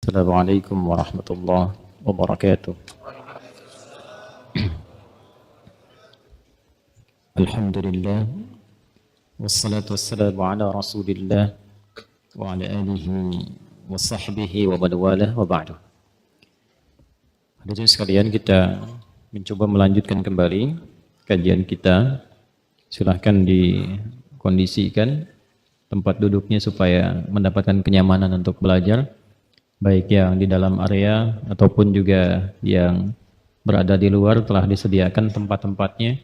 Assalamualaikum warahmatullahi wabarakatuh. Alhamdulillah wassalatu wassalamu ala Rasulillah wa ala alihi wa sahbihi wa man walah wa ba'du. Hadirin sekalian, kita mencoba melanjutkan kembali kajian kita. Silahkan dikondisikan tempat duduknya supaya mendapatkan kenyamanan untuk belajar, baik yang di dalam area ataupun juga yang berada di luar telah disediakan tempat-tempatnya.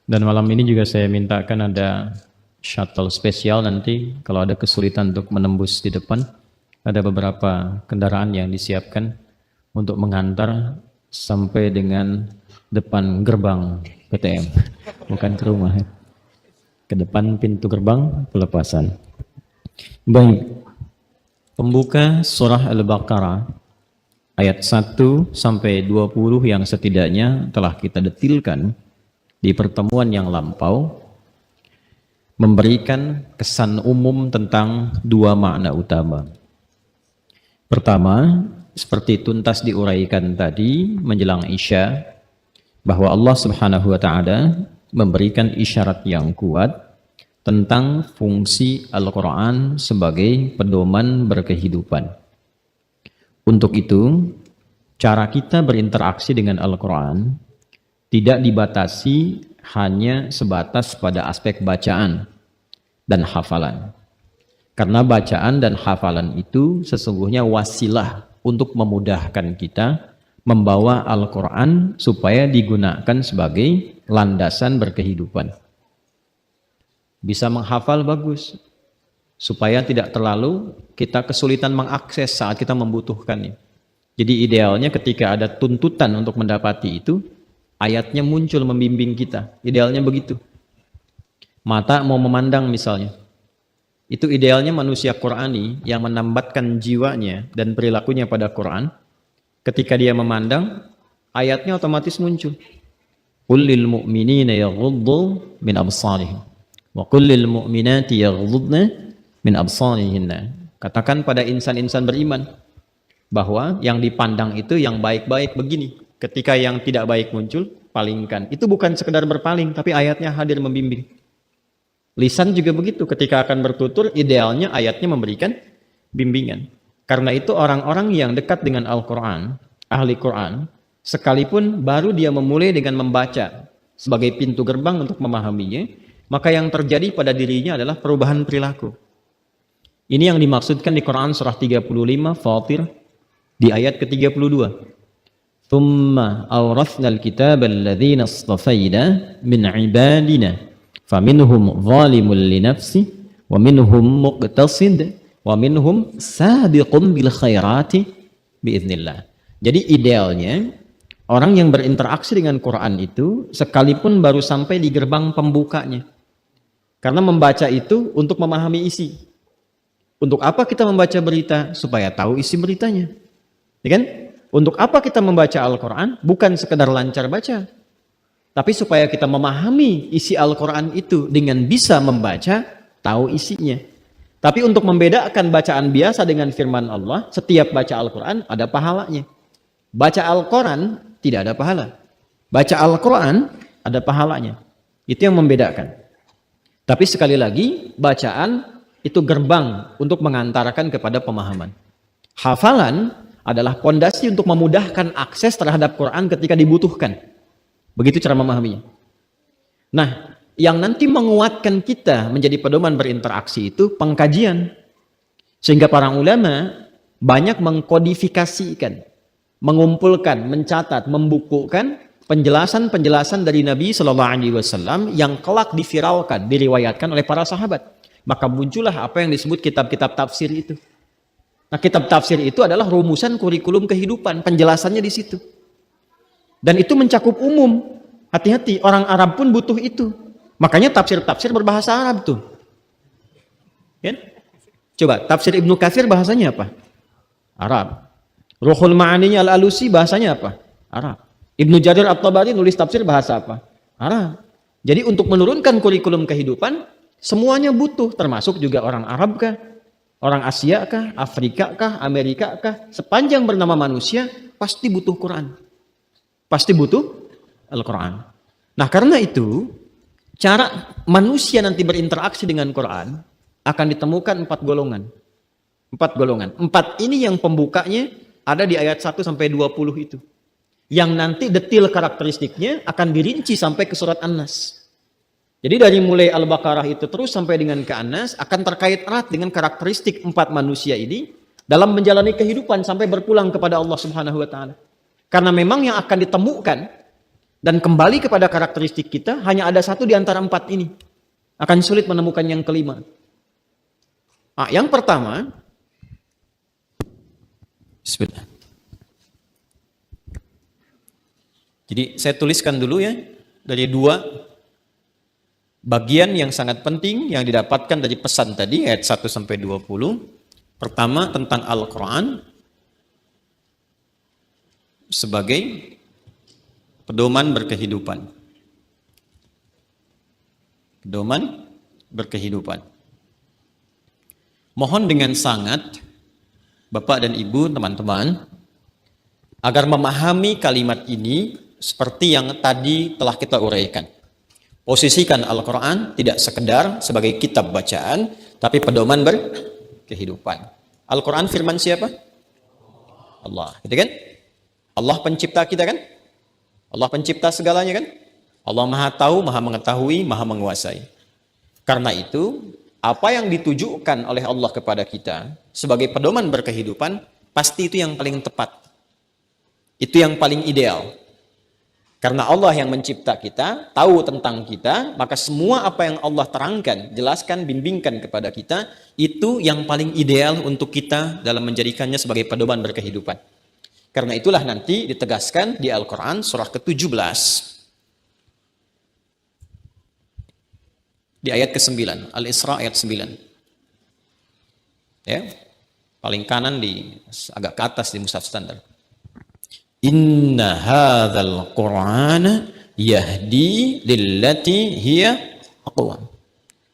Dan malam ini juga saya mintakan ada shuttle spesial nanti kalau ada kesulitan untuk menembus di depan. Ada beberapa kendaraan yang disiapkan untuk mengantar sampai dengan depan gerbang PTM, bukan ke rumah, ke depan pintu gerbang pelepasan. Baik, pembuka surah Al-Baqarah ayat 1 sampai 20 yang setidaknya telah kita detilkan di pertemuan yang lampau, memberikan kesan umum tentang dua makna utama. Pertama, seperti tuntas diuraikan tadi menjelang Isya, bahwa Allah Subhanahu wa Ta'ala memberikan isyarat yang kuat tentang fungsi Al-Quran sebagai pedoman berkehidupan. Untuk itu, cara kita berinteraksi dengan Al-Quran tidak dibatasi hanya sebatas pada aspek bacaan dan hafalan. Karena bacaan dan hafalan itu sesungguhnya wasilah untuk memudahkan kita membawa Al-Quran supaya digunakan sebagai landasan berkehidupan. Bisa menghafal bagus, supaya tidak terlalu kita kesulitan mengakses saat kita membutuhkannya. Jadi idealnya ketika ada tuntutan untuk mendapati itu, ayatnya muncul membimbing kita. Idealnya begitu. Mata mau memandang misalnya, itu idealnya manusia Qurani yang menambatkan jiwanya dan perilakunya pada Quran. Ketika dia memandang, ayatnya otomatis muncul. Qul lil mu'minina yaghuddu min absarihim wa qul lil mu'minati yaghuddna min absarihinna. Katakan pada insan-insan beriman bahwa yang dipandang itu yang baik-baik begini. Ketika yang tidak baik muncul, palingkan. Itu bukan sekedar berpaling, tapi ayatnya hadir membimbing. Lisan juga begitu, ketika akan bertutur, idealnya ayatnya memberikan bimbingan. Karena itu orang-orang yang dekat dengan Al-Quran, ahli Quran, sekalipun baru dia memulai dengan membaca sebagai pintu gerbang untuk memahaminya, maka yang terjadi pada dirinya adalah perubahan perilaku. Ini yang dimaksudkan di Quran surah 35 Fatir di ayat ke-32. Thumma awrathnal kitaba alladhina istafayna min ibadina faminhum zalimun li nafsi wa minhum muqtasid wa minhum sabiqun bil khairati biiznillah. Jadi idealnya orang yang berinteraksi dengan Quran itu sekalipun baru sampai di gerbang pembukanya. Karena membaca itu untuk memahami isi. Untuk apa kita membaca berita? Supaya tahu isi beritanya. Ya kan? Untuk apa kita membaca Al-Quran? Bukan sekedar lancar baca. Tapi supaya kita memahami isi Al-Quran itu dengan bisa membaca, tahu isinya. Tapi untuk membedakan bacaan biasa dengan firman Allah, setiap baca Al-Quran ada pahalanya. Baca Al-Quran tidak ada pahala. Baca Al-Quran ada pahalanya. Itu yang membedakan. Tapi sekali lagi, bacaan itu gerbang untuk mengantarkan kepada pemahaman. Hafalan adalah pondasi untuk memudahkan akses terhadap Quran ketika dibutuhkan. Begitu cara memahaminya. Nah, yang nanti menguatkan kita menjadi pedoman berinteraksi itu pengkajian. Sehingga para ulama banyak mengkodifikasikan, mengumpulkan, mencatat, membukukan penjelasan-penjelasan dari Nabi SAW yang kelak diviralkan, diriwayatkan oleh para sahabat. Maka muncullah apa yang disebut kitab-kitab tafsir itu. Nah, kitab tafsir itu adalah rumusan kurikulum kehidupan, penjelasannya di situ. Dan itu mencakup umum. Hati-hati, orang Arab pun butuh itu. Makanya tafsir-tafsir berbahasa Arab tuh. Kan? Coba, tafsir Ibnu Katsir bahasanya apa? Arab. Ruhul Ma'aninya Al-Alusi bahasanya apa? Arab. Ibnu Jarir At-Tabari nulis tafsir bahasa apa? Arab. Jadi untuk menurunkan kurikulum kehidupan, semuanya butuh, termasuk juga orang Arab kah? Orang Asia kah, Afrika kah, Amerika kah, sepanjang bernama manusia pasti butuh Quran. Pasti butuh Al-Quran. Nah karena itu cara manusia nanti berinteraksi dengan Quran akan ditemukan 4 golongan. 4 golongan. 4 ini yang pembukanya ada di ayat 1 sampai 20 itu. Yang nanti detail karakteristiknya akan dirinci sampai ke surat An-Nas. Jadi dari mulai Al-Baqarah itu terus sampai dengan ke An-Nas akan terkait erat dengan karakteristik 4 manusia ini dalam menjalani kehidupan sampai berpulang kepada Allah Subhanahu wa taala. Karena memang yang akan ditemukan dan kembali kepada karakteristik kita hanya ada satu di antara 4 ini. Akan sulit menemukan yang kelima. Nah, yang pertama, bismillah. Jadi saya tuliskan dulu ya dari 2 bagian yang sangat penting yang didapatkan dari pesan tadi ayat 1 sampai 20. Pertama tentang Al-Qur'an sebagai pedoman berkehidupan. Pedoman berkehidupan. Mohon dengan sangat Bapak dan Ibu, teman-teman, agar memahami kalimat ini seperti yang tadi telah kita uraikan. Posisikan Al-Quran tidak sekedar sebagai kitab bacaan, tapi pedoman berkehidupan. Al-Quran firman siapa? Allah. Gitu kan? Allah pencipta kita kan? Allah pencipta segalanya kan? Allah maha tahu, maha mengetahui, maha menguasai. Karena itu, apa yang ditujukan oleh Allah kepada kita sebagai pedoman berkehidupan, pasti itu yang paling tepat. Itu yang paling ideal. Karena Allah yang mencipta kita, tahu tentang kita, maka semua apa yang Allah terangkan, jelaskan, bimbingkan kepada kita, itu yang paling ideal untuk kita dalam menjadikannya sebagai pedoman berkehidupan. Karena itulah nanti ditegaskan di Al-Quran surah ke-17. Di ayat ke-9, Al-Isra ayat 9. Ya, paling kanan agak ke atas di mushaf standar. Inna hadzal Qur'ana yahdi lillati hiya aqwam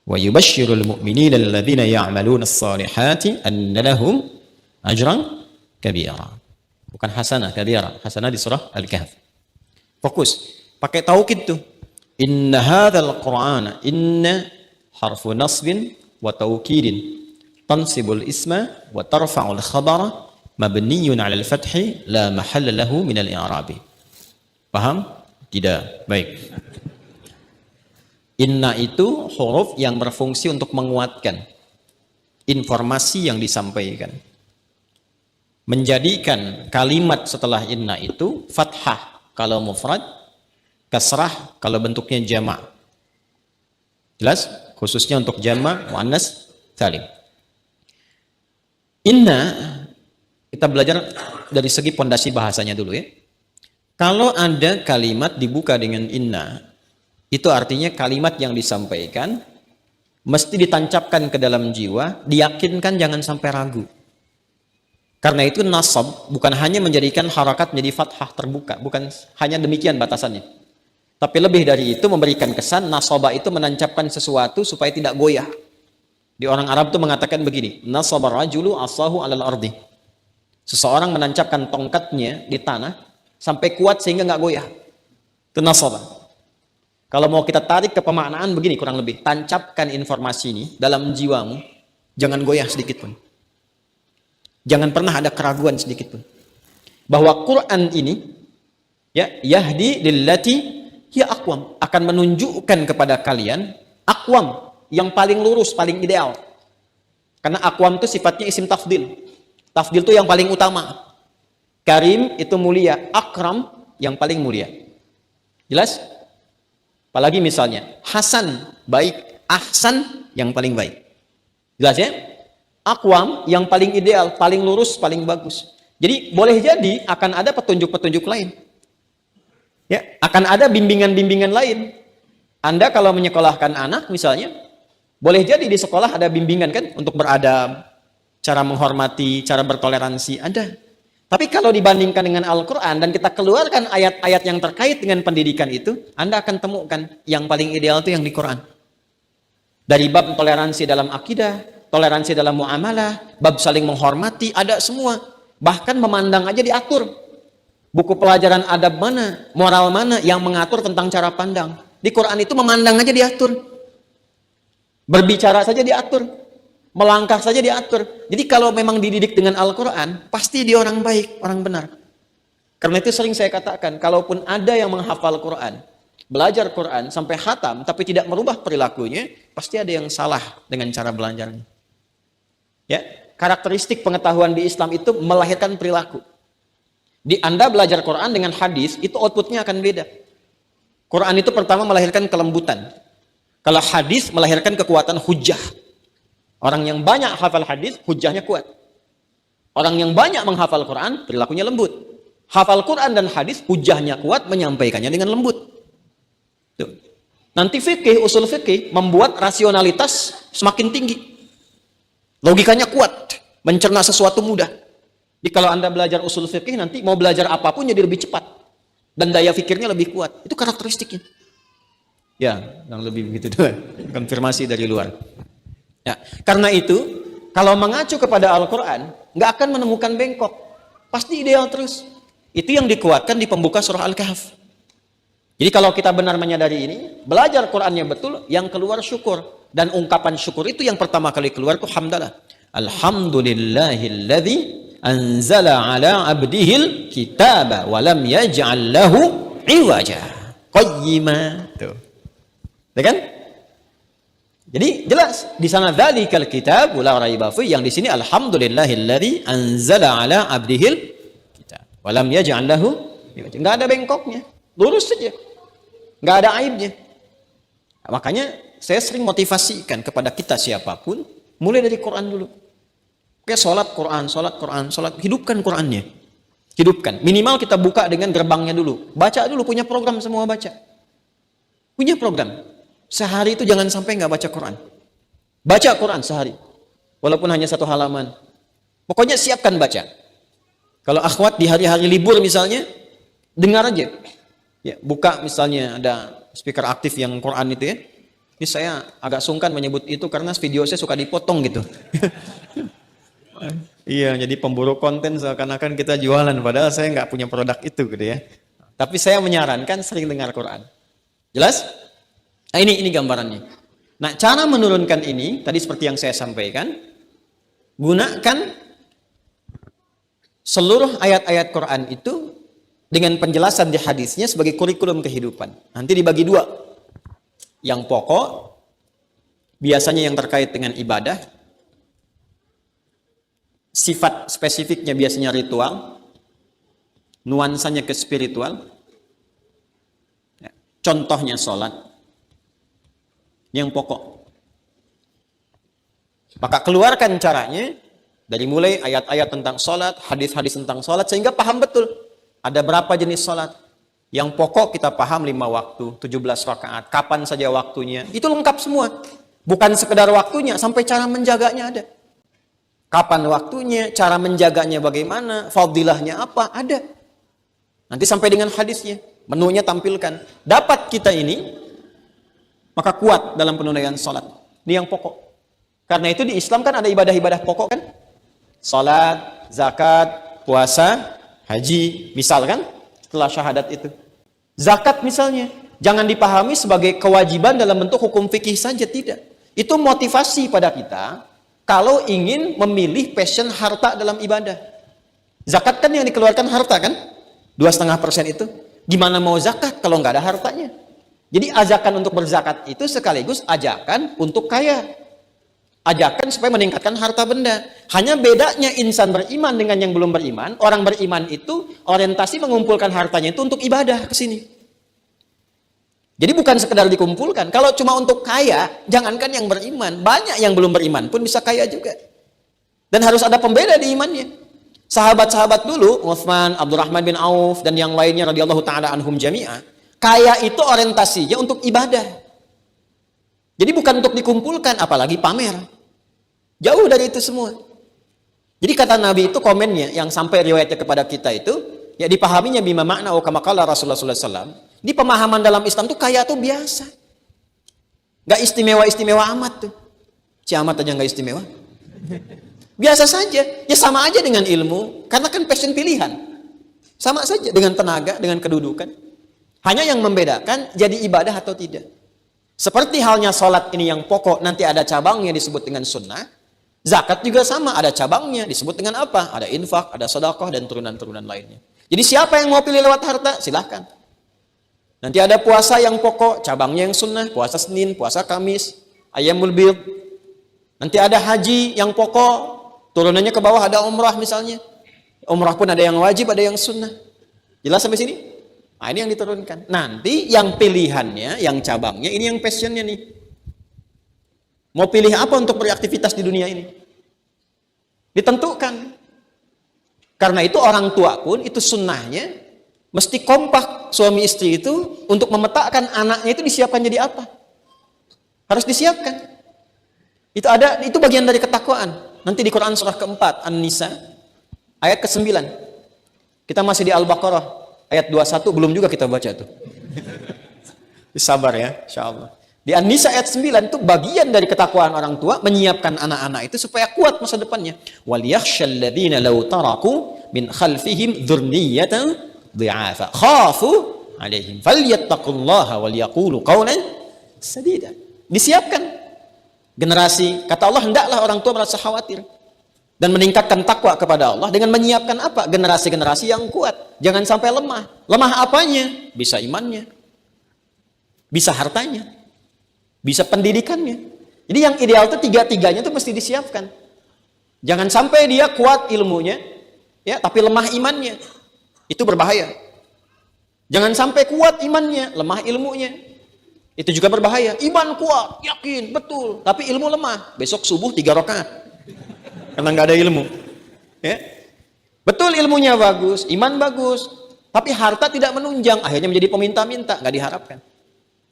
wa yubashshirul mu'minina alladhina ya'maluna as-salihati anna lahum ajran kabira. Bukan hasanah kabira, hasanah di surah Al-Kahf. Fokus, pakai taukid tuh. Inna hadzal Qur'ana, inna harfu nasbin wa taukidin tansibul isma wa tarfa'ul khabara mabniyun 'alal fathi la mahalla lahu minal i'rabi. Paham? Tidak. Baik. Inna itu huruf yang berfungsi untuk menguatkan informasi yang disampaikan. Menjadikan kalimat setelah inna itu fathah kalau mufrad, kasrah kalau bentuknya jama'. Jelas? Khususnya untuk jama' muannas salim. Inna kita belajar dari segi pondasi bahasanya dulu ya. Kalau ada kalimat dibuka dengan inna, itu artinya kalimat yang disampaikan mesti ditancapkan ke dalam jiwa, diyakinkan jangan sampai ragu. Karena itu nasab bukan hanya menjadikan harakat menjadi fathah terbuka, bukan hanya demikian batasannya. Tapi lebih dari itu memberikan kesan nasabah itu menancapkan sesuatu supaya tidak goyah. Di orang Arab itu mengatakan begini, nasabar rajulu asahu alal ardi. Seseorang menancapkan tongkatnya di tanah sampai kuat sehingga nggak goyah. Itu nasabah. Kalau mau kita tarik ke pemaknaan begini kurang lebih, tancapkan informasi ini dalam jiwamu, jangan goyah sedikit pun. Jangan pernah ada keraguan sedikit pun. Bahwa Quran ini ya yahdi lillati hiya aqwam, akan menunjukkan kepada kalian aqwam yang paling lurus, paling ideal. Karena aqwam itu sifatnya isim tafdil. Tafdil itu yang paling utama. Karim itu mulia, akram yang paling mulia. Jelas? Apalagi misalnya Hasan baik, Ahsan yang paling baik. Jelas ya? Aqwam yang paling ideal, paling lurus, paling bagus. Jadi boleh jadi akan ada petunjuk-petunjuk lain. Ya, akan ada bimbingan-bimbingan lain. Anda kalau menyekolahkan anak misalnya, boleh jadi di sekolah ada bimbingan kan untuk beradab, cara menghormati, cara bertoleransi, ada. Tapi kalau dibandingkan dengan Al-Quran dan kita keluarkan ayat-ayat yang terkait dengan pendidikan itu, Anda akan temukan yang paling ideal itu yang di Quran. Dari bab toleransi dalam akidah, toleransi dalam muamalah, bab saling menghormati, ada semua. Bahkan memandang aja diatur. Buku pelajaran adab mana, moral mana yang mengatur tentang cara pandang. Di Quran itu memandang aja diatur. Berbicara saja diatur. Melangkah saja diatur. Jadi kalau memang dididik dengan Al-Quran, pasti dia orang baik, orang benar. Karena itu sering saya katakan, kalaupun ada yang menghafal Quran, belajar Quran sampai khatam, tapi tidak merubah perilakunya, pasti ada yang salah dengan cara belajarnya. Ya, karakteristik pengetahuan di Islam itu melahirkan perilaku. Di Anda belajar Quran dengan hadis, itu outputnya akan beda. Quran itu pertama melahirkan kelembutan. Kalau hadis melahirkan kekuatan hujah. Orang yang banyak hafal hadis, hujahnya kuat. Orang yang banyak menghafal Quran, perilakunya lembut. Hafal Quran dan hadis, hujahnya kuat, menyampaikannya dengan lembut. Tuh. Nanti fikih, usul fikih, membuat rasionalitas semakin tinggi. Logikanya kuat, mencerna sesuatu mudah. Jadi kalau Anda belajar usul fikih, nanti mau belajar apapun jadi lebih cepat. Dan daya fikirnya lebih kuat. Itu karakteristiknya. Ya, yang lebih begitu doang. Konfirmasi dari luar. Ya, karena itu, kalau mengacu kepada Al-Quran, nggak akan menemukan bengkok. Pasti ideal terus. Itu yang dikuatkan di pembuka surah Al-Kahf. Jadi kalau kita benar menyadari ini, belajar Qurannya betul, yang keluar syukur. Dan ungkapan syukur itu yang pertama kali keluar itu hamdalah. Alhamdulillahilladzi anzala ala abdihil kitaba walam yaj'al lahu iwaja qayyima. Tuh. Ya kan? Jadi jelas di sana dzalikal kitab la raiba fi, yang di sini alhamdulillahilladzi anzala ala abdihil kitab walam yaj'al lahu iwaja. Enggak ada bengkoknya, lurus saja. Enggak ada aibnya. Nah, makanya saya sering motivasikan kepada kita siapapun, mulai dari Quran dulu. Oke, sholat Quran, hidupkan Qurannya. Hidupkan. Minimal kita buka dengan gerbangnya dulu. Baca dulu, punya program semua baca. Punya program. Sehari itu jangan sampai nggak baca Quran. Baca Quran sehari. Walaupun hanya 1 halaman. Pokoknya siapkan baca. Kalau akhwat di hari-hari libur misalnya, dengar aja. Ya, buka misalnya ada speaker aktif yang Quran itu ya. Ini saya agak sungkan menyebut itu karena video saya suka dipotong gitu. Iya, jadi pemburu konten seakan-akan kita jualan, padahal saya nggak punya produk itu gitu ya. Tapi saya menyarankan sering dengar Quran. Jelas? Nah, ini gambarannya. Nah, cara menurunkan ini tadi seperti yang saya sampaikan, gunakan seluruh ayat-ayat Quran itu dengan penjelasan di hadisnya sebagai kurikulum kehidupan. Nanti dibagi 2. Yang pokok biasanya yang terkait dengan ibadah. Sifat spesifiknya biasanya ritual, nuansanya ke spiritual. Contohnya sholat, yang pokok. Maka keluarkan caranya dari mulai ayat-ayat tentang sholat, hadis-hadis tentang sholat, sehingga paham betul ada berapa jenis sholat. Yang pokok kita paham 5 waktu, 17 rakaat, kapan saja waktunya, itu lengkap semua. Bukan sekedar waktunya, sampai cara menjaganya ada. Kapan waktunya, cara menjaganya bagaimana, fadilahnya apa, ada. Nanti sampai dengan hadisnya, menunya tampilkan. Dapat kita ini, maka kuat dalam penunaian sholat. Ini yang pokok. Karena itu di Islam kan ada ibadah-ibadah pokok kan? Sholat, zakat, puasa, haji, misal kan? Setelah syahadat itu. Zakat misalnya, jangan dipahami sebagai kewajiban dalam bentuk hukum fikih saja, tidak. Itu motivasi pada kita, kalau ingin memilih passion harta dalam ibadah. Zakat kan yang dikeluarkan harta kan? 2,5% itu. Gimana mau zakat kalau nggak ada hartanya? Jadi ajakan untuk berzakat itu sekaligus ajakan untuk kaya. Ajakan supaya meningkatkan harta benda. Hanya bedanya insan beriman dengan yang belum beriman. Orang beriman itu orientasi mengumpulkan hartanya itu untuk ibadah ke sini. Jadi bukan sekedar dikumpulkan. Kalau cuma untuk kaya, jangankan yang beriman, banyak yang belum beriman pun bisa kaya juga. Dan harus ada pembeda di imannya. Sahabat-sahabat dulu, Utsman, Abdurrahman bin Auf, dan yang lainnya radhiyallahu ta'ala anhum jami'ah, kaya itu orientasinya untuk ibadah. Jadi bukan untuk dikumpulkan, apalagi pamer. Jauh dari itu semua. Jadi kata Nabi itu komennya, yang sampai riwayatnya kepada kita itu, ya dipahaminya bima makna kama qala Rasulullah SAW. Di pemahaman dalam Islam tuh kaya tuh biasa. Gak istimewa-istimewa amat tuh. Ciamat aja gak istimewa. Biasa saja. Ya sama aja dengan ilmu. Karena kan passion pilihan. Sama saja dengan tenaga, dengan kedudukan. Hanya yang membedakan jadi ibadah atau tidak. Seperti halnya sholat ini yang pokok, nanti ada cabangnya disebut dengan sunnah. Zakat juga sama, ada cabangnya disebut dengan apa? Ada infak, ada sedekah dan turunan-turunan lainnya. Jadi siapa yang mau pilih lewat harta? Silahkan. Nanti ada puasa yang pokok, cabangnya yang sunnah, puasa Senin, puasa Kamis, Ayyamul Bid. Nanti ada haji yang pokok, turunannya ke bawah ada umrah misalnya. Umrah pun ada yang wajib, ada yang sunnah. Jelas sampai sini? Nah, ini yang diturunkan. Nanti yang pilihannya, yang cabangnya, ini yang passionnya nih. Mau pilih apa untuk beraktivitas di dunia ini? Ditentukan. Karena itu orang tua pun, itu sunnahnya, mesti kompak suami istri itu untuk memetakan anaknya itu disiapkan jadi apa. Harus disiapkan. Itu bagian dari ketakwaan. Nanti di Quran surah keempat, An-Nisa, ayat ke-9. Kita masih di Al-Baqarah, ayat 21, belum juga kita baca tuh. Sabar ya, insyaallah. Di An-Nisa ayat 9 itu bagian dari ketakwaan orang tua menyiapkan anak-anak itu supaya kuat masa depannya. Wal yakhshal ladzina law taraku min khalfihim dzurriyyatan dhi'afa khafu 'alaihim falyattaqullaha wal yaqulu qawlan sadida. Disiapkan generasi, kata Allah, hendaklah orang tua merasa khawatir dan meningkatkan takwa kepada Allah dengan menyiapkan apa? Generasi-generasi yang kuat. Jangan sampai lemah. Lemah apanya? Bisa imannya, bisa hartanya, bisa pendidikannya. Jadi yang ideal itu tiga-tiganya itu mesti disiapkan. Jangan sampai dia kuat ilmunya, ya, tapi lemah imannya. Itu berbahaya. Jangan sampai kuat imannya, lemah ilmunya. Itu juga berbahaya. Iman kuat, yakin, betul, tapi ilmu lemah. Besok subuh 3 rakaat. Karena nggak ada ilmu. Ya. Betul ilmunya bagus, iman bagus, tapi harta tidak menunjang, akhirnya menjadi peminta-minta, nggak diharapkan.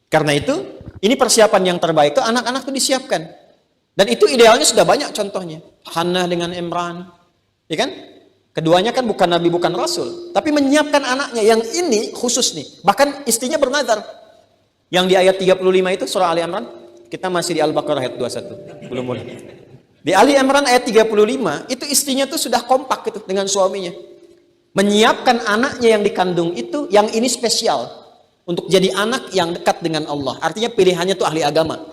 Karena itu, ini persiapan yang terbaik itu anak-anak itu disiapkan. Dan itu idealnya sudah banyak contohnya. Hannah dengan Imran, ya kan? Keduanya kan bukan nabi, bukan rasul, tapi menyiapkan anaknya. Yang ini khusus nih. Bahkan istrinya bernazar. Yang di ayat 35 itu surah Ali Imran, kita masih di Al-Baqarah ayat 21. Belum boleh. Di Ali Imran ayat 35, itu istrinya tuh sudah kompak gitu dengan suaminya. Menyiapkan anaknya yang dikandung itu, yang ini spesial. Untuk jadi anak yang dekat dengan Allah. Artinya pilihannya tuh ahli agama.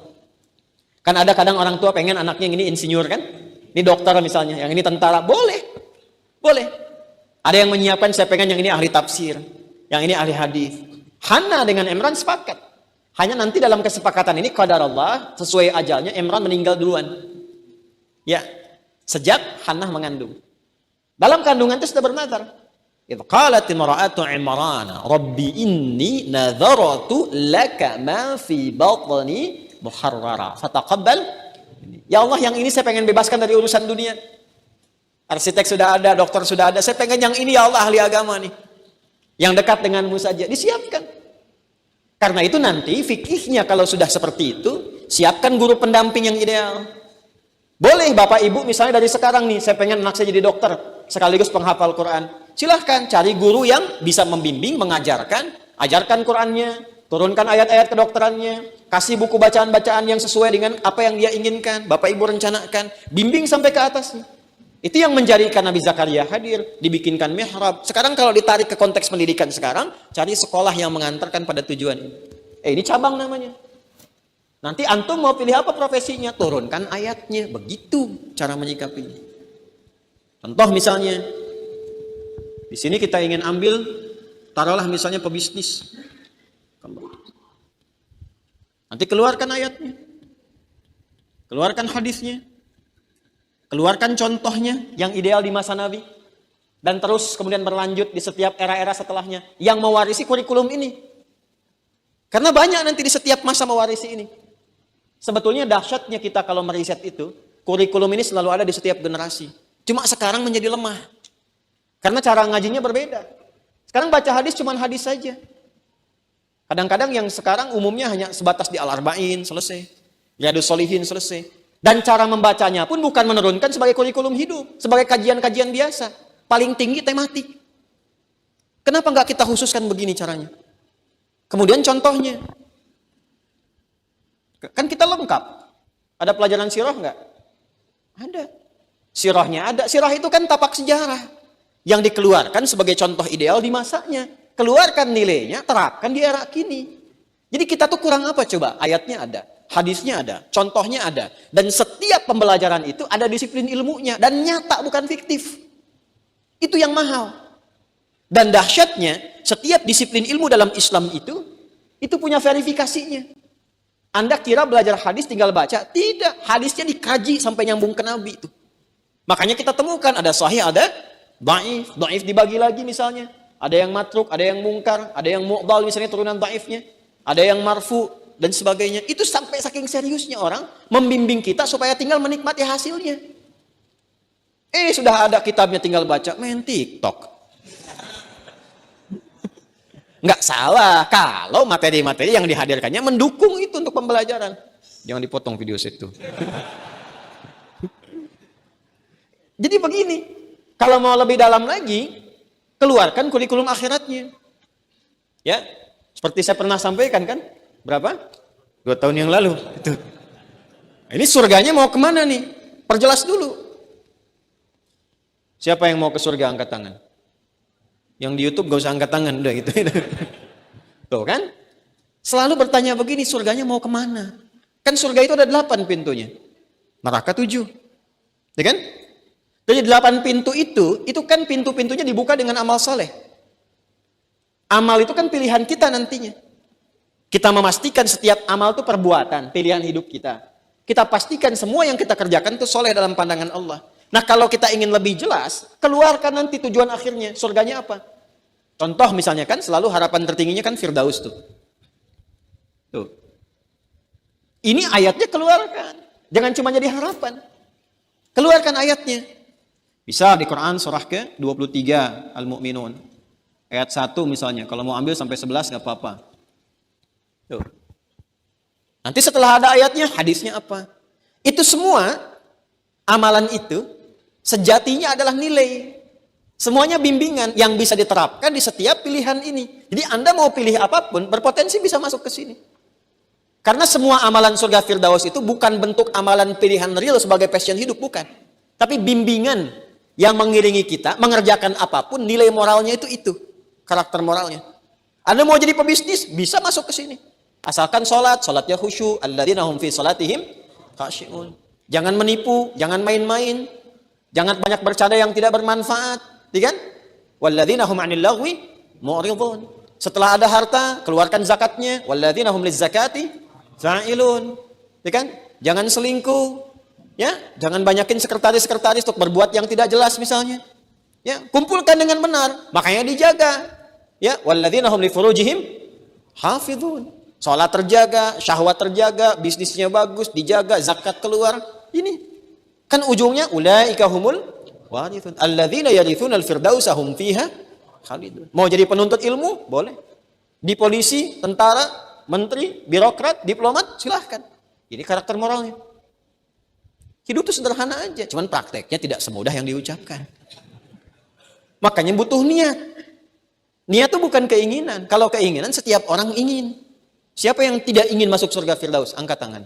Kan ada kadang orang tua pengen anaknya yang ini insinyur kan? Ini dokter misalnya, yang ini tentara. Boleh. Boleh. Ada yang menyiapkan, saya pengen yang ini ahli tafsir. Yang ini ahli hadis. Hannah dengan Imran sepakat. Hanya nanti dalam kesepakatan ini, qadar Allah, sesuai ajalnya, Imran meninggal duluan. Ya. Sejak Hannah mengandung. Dalam kandungan itu sudah bernazar. Idh qalat imra'atu Imran rabbi inni nadharatu laka ma fi batni muharrara fataqabbal. Ya Allah, yang ini saya pengen bebaskan dari urusan dunia. Arsitek sudah ada, dokter sudah ada, saya pengen yang ini ya Allah, ahli agama nih, yang dekat denganmu saja. Disiapkan. Karena itu nanti fikihnya kalau sudah seperti itu, siapkan guru pendamping yang ideal. Boleh bapak ibu misalnya dari sekarang nih, saya pengen anak saya jadi dokter sekaligus penghafal Quran. Silahkan cari guru yang bisa membimbing, mengajarkan, ajarkan Qurannya, turunkan ayat-ayat kedokterannya, kasih buku bacaan-bacaan yang sesuai dengan apa yang dia inginkan, bapak ibu rencanakan, bimbing sampai ke atasnya. Itu yang menjadikan Nabi Zakaria hadir, dibikinkan mihrab. Sekarang kalau ditarik ke konteks pendidikan sekarang, cari sekolah yang mengantarkan pada tujuan. Ini cabang namanya. Nanti antum mau pilih apa profesinya, turunkan ayatnya, begitu cara menyikapinya. Contoh misalnya, di sini kita ingin ambil, taruhlah misalnya pebisnis. Nanti keluarkan ayatnya, keluarkan hadisnya, keluarkan contohnya yang ideal di masa Nabi, dan terus kemudian berlanjut di setiap era-era setelahnya yang mewarisi kurikulum ini. Karena banyak nanti di setiap masa mewarisi ini. Sebetulnya dahsyatnya kita kalau meriset itu, kurikulum ini selalu ada di setiap generasi. Cuma sekarang menjadi lemah. Karena cara ngajinya berbeda. Sekarang baca hadis cuma hadis saja. Kadang-kadang yang sekarang umumnya hanya sebatas di Al-Arba'in, selesai. Riyadhus Shalihin, selesai. Dan cara membacanya pun bukan menurunkan sebagai kurikulum hidup. Sebagai kajian-kajian biasa. Paling tinggi tematik. Kenapa nggak kita khususkan begini caranya? Kemudian contohnya. Kan kita lengkap. Ada pelajaran sirah nggak? Ada. Sirahnya ada. Sirah itu kan tapak sejarah yang dikeluarkan sebagai contoh ideal di masanya. Keluarkan nilainya, terapkan di era kini. Jadi kita tuh kurang apa coba? Ayatnya ada, hadisnya ada, contohnya ada. Dan setiap pembelajaran itu ada disiplin ilmunya. Dan nyata bukan fiktif. Itu yang mahal. Dan dahsyatnya, setiap disiplin ilmu dalam Islam itu punya verifikasinya. Anda kira belajar hadis tinggal baca? Tidak. Hadisnya dikaji sampai nyambung ke Nabi itu. Makanya kita temukan ada sahih, ada dhaif. Dhaif dibagi lagi misalnya. Ada yang matruk, ada yang mungkar, ada yang mu'dal misalnya turunan dhaifnya. Ada yang marfu dan sebagainya. Itu sampai saking seriusnya orang membimbing kita supaya tinggal menikmati hasilnya. Sudah ada kitabnya tinggal baca, main TikTok. Nggak salah kalau materi-materi yang dihadirkannya mendukung itu untuk pembelajaran. Jangan dipotong video situ. Jadi begini, kalau mau lebih dalam lagi, keluarkan kurikulum akhiratnya. Ya, seperti saya pernah sampaikan kan, berapa? 2 tahun yang lalu. Itu. Ini surganya mau kemana nih? Perjelas dulu. Siapa yang mau ke surga angkat tangan? Yang di YouTube gak usah angkat tangan, udah gitu. Tuh kan? Selalu bertanya begini, surganya mau kemana? Kan surga itu ada 8 pintunya. Neraka 7. Ya kan? Dari 8 pintu itu kan pintu-pintunya dibuka dengan amal soleh. Amal itu kan pilihan kita nantinya. Kita memastikan setiap amal itu perbuatan, pilihan hidup kita. Kita pastikan semua yang kita kerjakan itu soleh dalam pandangan Allah. Nah kalau kita ingin lebih jelas, keluarkan nanti tujuan akhirnya, surganya apa? Contoh misalnya kan, selalu harapan tertingginya kan Firdaus tuh. Tuh. Ini ayatnya keluarkan. Jangan cuma jadi harapan. Keluarkan ayatnya. Bisa di Quran surah ke-23 Al-Mu'minun. Ayat 1 misalnya. Kalau mau ambil sampai 11 gak apa-apa. Tuh. Nanti setelah ada ayatnya, hadisnya apa? Itu semua, amalan itu, sejatinya adalah nilai. Semuanya bimbingan yang bisa diterapkan di setiap pilihan ini. Jadi Anda mau pilih apapun, berpotensi bisa masuk ke sini. Karena semua amalan surga Firdaus itu bukan bentuk amalan pilihan real sebagai passion hidup, bukan. Tapi bimbingan yang mengiringi kita, mengerjakan apapun, nilai moralnya itu. Karakter moralnya. Anda mau jadi pebisnis, bisa masuk ke sini. Asalkan sholatnya khusyuk. Alladzina hum fi sholatihim khashi'un. Jangan menipu, jangan main-main. Jangan banyak bercanda yang tidak bermanfaat. Ya kan? Walladzina hum 'anil lagwi mu'ridun. Setelah ada harta, keluarkan zakatnya. Walladzina hum lizzakati fa'ilun. Ya kan? Jangan selingkuh. Ya, jangan banyakin sekretaris-sekretaris untuk berbuat yang tidak jelas misalnya. Ya, kumpulkan dengan benar, makanya dijaga. Ya, walladzina hum li furujihim hafizun. Salat terjaga, syahwat terjaga, bisnisnya bagus, dijaga, zakat keluar. Ini kan ujungnya ulaika humul warithun alladzina yarithunal firdausa hum fiha khalidun. Mau jadi penuntut ilmu? Boleh. Di polisi, tentara, menteri, birokrat, diplomat, silahkan. Ini karakter moralnya. Hidup itu sederhana aja, cuman prakteknya tidak semudah yang diucapkan. Makanya butuh niat. Niat itu bukan keinginan. Kalau keinginan setiap orang ingin. Siapa yang tidak ingin masuk surga Firdaus? Angkat tangan.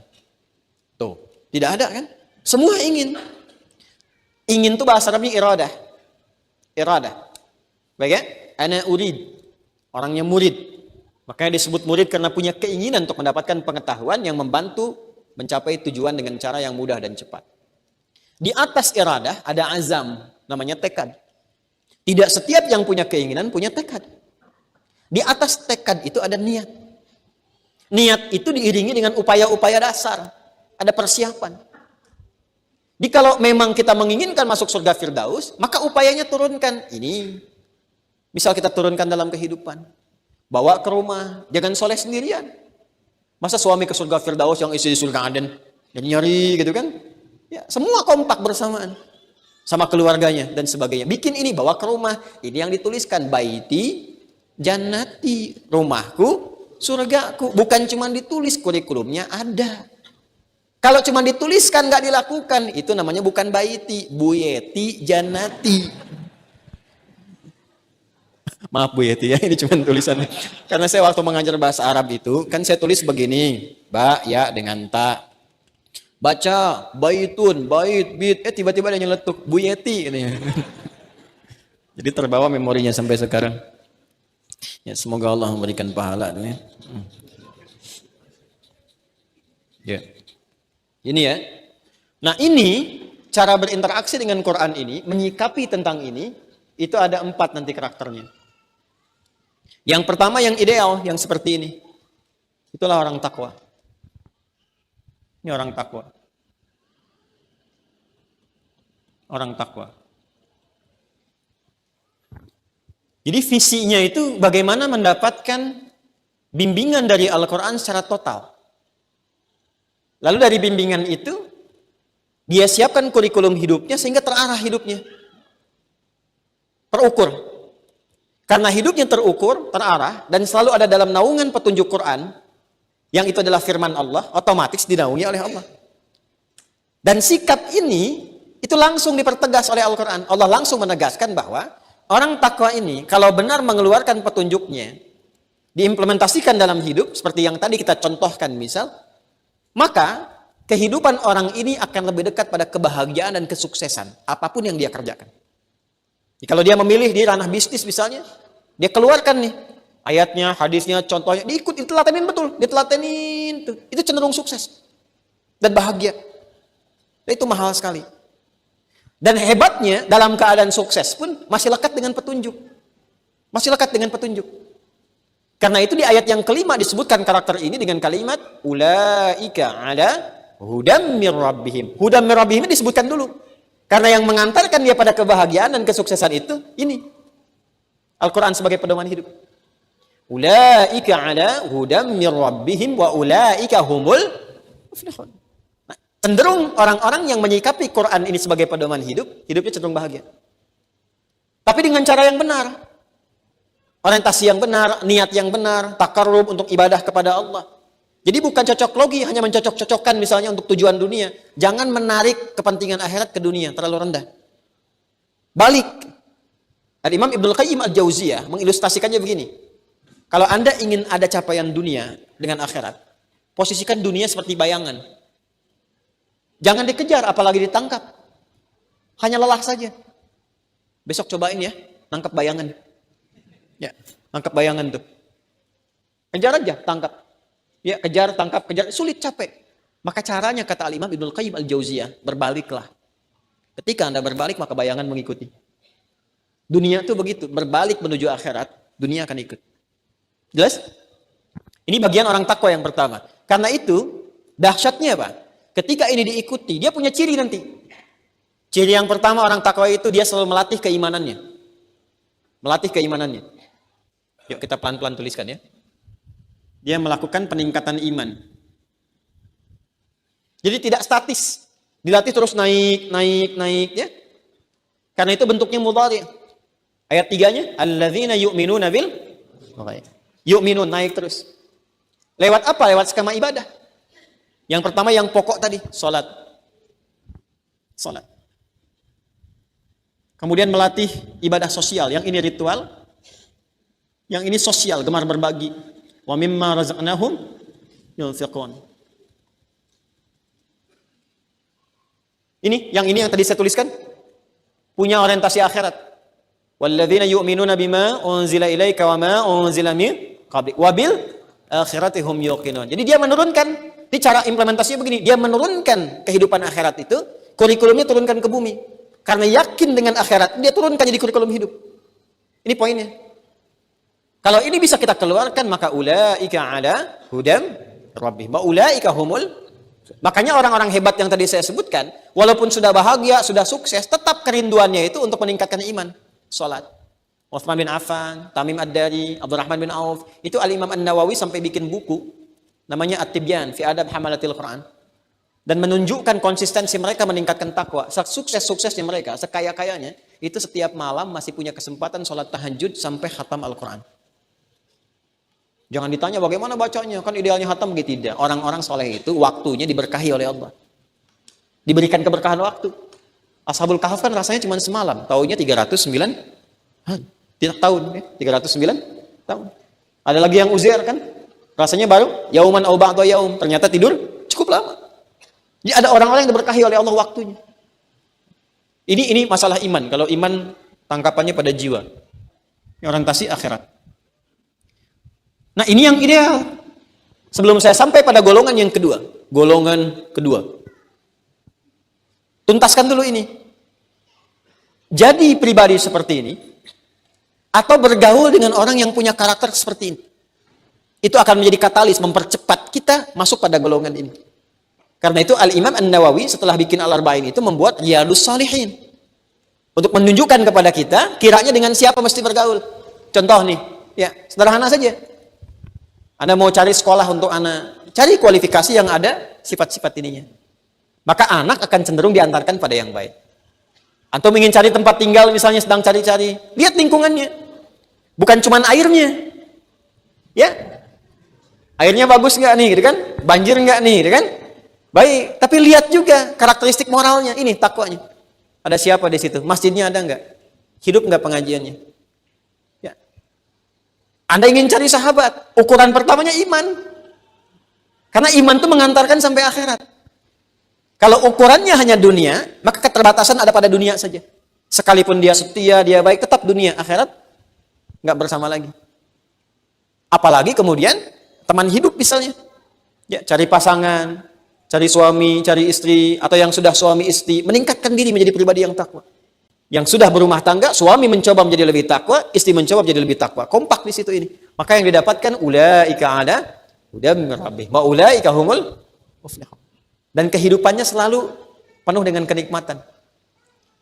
Tuh, tidak ada kan? Semua ingin. Ingin itu bahasa Arabnya iradah. Iradah. Baik ya? Ana urid. Orangnya murid. Makanya disebut murid karena punya keinginan untuk mendapatkan pengetahuan yang membantu mencapai tujuan dengan cara yang mudah dan cepat. Di atas iradah ada azam, namanya tekad. Tidak setiap yang punya keinginan punya tekad. Di atas tekad itu ada niat. Niat itu diiringi dengan upaya-upaya dasar. Ada persiapan. Jadi kalau memang kita menginginkan masuk surga Firdaus, maka upayanya turunkan. Ini, misal kita turunkan dalam kehidupan. Bawa ke rumah, jangan soleh sendirian. Masa suami ke surga Firdaus yang istri di surga Aden nyari gitu kan? Ya, semua kompak bersamaan sama keluarganya dan sebagainya. Bikin ini bawa ke rumah. Ini yang dituliskan baiti jannati, rumahku surgaku. Bukan cuma ditulis, kurikulumnya ada. Kalau cuma dituliskan nggak dilakukan, itu namanya bukan baiti, buyeti jannati. Maaf Bu Yeti ya, ini cuma tulisannya. Karena saya waktu mengajar bahasa Arab itu, kan saya tulis begini, ba, ya dengan ta. Baca baitun, bait, tiba-tiba ada yang nyeletuk, Bu Yeti katanya. Jadi terbawa memorinya sampai sekarang. Ya, semoga Allah memberikan pahala ya. Ya. Ini ya. Nah, ini cara berinteraksi dengan Quran ini, menyikapi tentang ini, itu ada 4 nanti karakternya. Yang pertama yang ideal, yang seperti ini. Itulah orang takwa. Ini orang takwa. Orang takwa. Jadi visinya itu bagaimana mendapatkan bimbingan dari Al-Quran secara total. Lalu dari bimbingan itu, dia siapkan kurikulum hidupnya sehingga terarah hidupnya. Terukur. Karena hidupnya terukur, terarah, dan selalu ada dalam naungan petunjuk Quran, yang itu adalah firman Allah, otomatis dinaungi oleh Allah. Dan sikap ini, itu langsung dipertegas oleh Al-Quran. Allah langsung menegaskan bahwa, orang takwa ini, kalau benar mengeluarkan petunjuknya, diimplementasikan dalam hidup, seperti yang tadi kita contohkan misal, maka kehidupan orang ini akan lebih dekat pada kebahagiaan dan kesuksesan, apapun yang dia kerjakan. Kalau dia memilih di ranah bisnis misalnya, dia keluarkan nih, ayatnya, hadisnya, contohnya, diikut, ditelatenin betul, ditelatenin, itu cenderung sukses, dan bahagia. Dan itu mahal sekali. Dan hebatnya, dalam keadaan sukses pun, masih lekat dengan petunjuk. Masih lekat dengan petunjuk. Karena itu di ayat yang kelima disebutkan karakter ini dengan kalimat ulaika ala hudam mir rabbihim. Hudam mir rabbihim disebutkan dulu. Karena yang mengantarkan dia pada kebahagiaan dan kesuksesan itu ini. Al-Quran sebagai pedoman hidup. Ulaika ala hudam mir rabbihim wa ulaika humul muflihun. Nah, cenderung orang-orang yang menyikapi Quran ini sebagai pedoman hidup, hidupnya cenderung bahagia. Tapi dengan cara yang benar. Orientasi yang benar, niat yang benar, takarrub untuk ibadah kepada Allah. Jadi bukan cocok logi, hanya mencocok-cocokkan misalnya untuk tujuan dunia. Jangan menarik kepentingan akhirat ke dunia, terlalu rendah. Balik. Imam Ibnul Qayyim Al-Jauziyah mengilustrasikannya begini. Kalau Anda ingin ada capaian dunia dengan akhirat, posisikan dunia seperti bayangan. Jangan dikejar, apalagi ditangkap. Hanya lelah saja. Besok cobain ya, nangkap bayangan. Ya, tangkap bayangan tuh. Kejar aja, tangkap. Ya, kejar, tangkap, kejar. Sulit, capek. Maka caranya, kata Al-Imam Ibnul Qayyim Al-Jauziyah, berbaliklah. Ketika Anda berbalik, maka bayangan mengikuti. Dunia tuh begitu. Berbalik menuju akhirat, dunia akan ikut. Jelas? Ini bagian orang takwa yang pertama. Karena itu, dahsyatnya apa? Ketika ini diikuti, dia punya ciri nanti. Ciri yang pertama orang takwa itu, dia selalu melatih keimanannya. Melatih keimanannya. Yuk kita pelan-pelan tuliskan ya. Dia melakukan peningkatan iman. Jadi tidak statis. Dilatih terus naik ya. Karena itu bentuknya mudhari'. Ayat 3-nya, alladzina yu'minuna bil yu'minun, naik terus. Lewat apa? Lewat skema ibadah. Yang pertama yang pokok tadi, salat. Salat. Kemudian melatih ibadah sosial, yang ini ritual. Yang ini sosial, gemar berbagi. Wa mimma razaqnahum yunfiqun. Ini yang tadi saya tuliskan punya orientasi akhirat. Walladzina yu'minuna bima unzila ilaika wa ma unzila min qablik wa bil akhirati hum yuqinun. Jadi dia menurunkan, ini cara implementasinya begini, dia menurunkan kehidupan akhirat itu, kurikulumnya turunkan ke bumi. Karena yakin dengan akhirat, dia turunkan jadi kurikulum hidup. Ini poinnya. Kalau ini bisa kita keluarkan, maka ulaika ala hudam rabbihim wa ulaika humul. Makanya orang-orang hebat yang tadi saya sebutkan, walaupun sudah bahagia, sudah sukses, tetap kerinduannya itu untuk meningkatkan iman. Salat. Utsman bin Affan, Tamim Ad-Dari, Abdurrahman bin Auf, itu Al-Imam An-Nawawi sampai bikin buku namanya At-Tibyan fi Adab Hamalatil Quran. Dan menunjukkan konsistensi mereka meningkatkan takwa. Sukses-suksesnya mereka, sekaya-kayanya, itu setiap malam masih punya kesempatan sholat tahajud sampai khatam Al-Quran. Jangan ditanya bagaimana bacanya, kan idealnya khatam begitu. Tidak. Orang-orang soleh itu waktunya diberkahi oleh Allah. Diberikan keberkahan waktu. Ashabul Kahf kan rasanya cuma semalam, tahunnya 309 tahun, ya? 309 tahun. Ada lagi yang Uzair kan, rasanya baru yauman au ba'da yaum, ternyata tidur cukup lama. Jadi ada orang-orang yang diberkahi oleh Allah waktunya. Ini masalah iman. Kalau iman tangkapannya pada jiwa. Orientasi akhirat. Nah, ini yang ideal. Sebelum saya sampai pada golongan yang kedua. Golongan kedua. Tuntaskan dulu ini. Jadi pribadi seperti ini, atau bergaul dengan orang yang punya karakter seperti ini. Itu akan menjadi katalis, mempercepat kita masuk pada golongan ini. Karena itu Al-Imam An-Nawawi setelah bikin Al-Arba'in itu membuat Riyadhus Shalihin. Untuk menunjukkan kepada kita, kiranya dengan siapa mesti bergaul. Contoh nih, ya sederhana saja. Anda mau cari sekolah untuk anak, cari kualifikasi yang ada sifat-sifat ininya. Maka anak akan cenderung diantarkan pada yang baik. Atau ingin cari tempat tinggal misalnya sedang cari-cari, lihat lingkungannya. Bukan cuman airnya. Ya. Airnya bagus nggak nih, gitu kan? Banjir nggak nih, gitu kan? Baik, tapi lihat juga karakteristik moralnya. Ini takwanya. Ada siapa di situ? Masjidnya ada nggak? Hidup nggak pengajiannya? Ya. Anda ingin cari sahabat, ukuran pertamanya iman. Karena iman itu mengantarkan sampai akhirat. Kalau ukurannya hanya dunia, maka keterbatasan ada pada dunia saja. Sekalipun dia setia, dia baik, tetap dunia. Akhirat nggak bersama lagi. Apalagi kemudian teman hidup misalnya. Ya, cari pasangan, cari suami, cari istri, atau yang sudah suami istri, meningkatkan diri menjadi pribadi yang takwa. Yang sudah berumah tangga, suami mencoba menjadi lebih takwa, istri mencoba menjadi lebih takwa. Kompak di situ ini. Maka yang didapatkan ulaika ala hudam min rabbih wa ulaika humul muflihun. Dan kehidupannya selalu penuh dengan kenikmatan.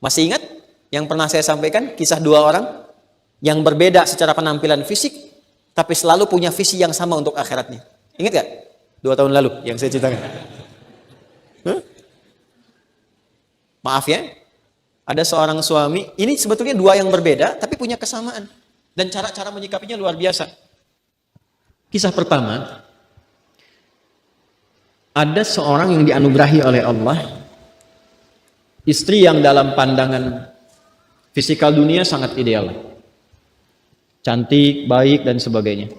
Masih ingat yang pernah saya sampaikan kisah dua orang yang berbeda secara penampilan fisik, tapi selalu punya visi yang sama untuk akhiratnya. Ingat gak? 2 tahun lalu yang saya ceritakan. Maaf ya, ada seorang suami, ini sebetulnya dua yang berbeda, tapi punya kesamaan. Dan cara-cara menyikapinya luar biasa. Kisah pertama, ada seorang yang dianugerahi oleh Allah, istri yang dalam pandangan fisikal dunia sangat ideal. Cantik, baik, dan sebagainya.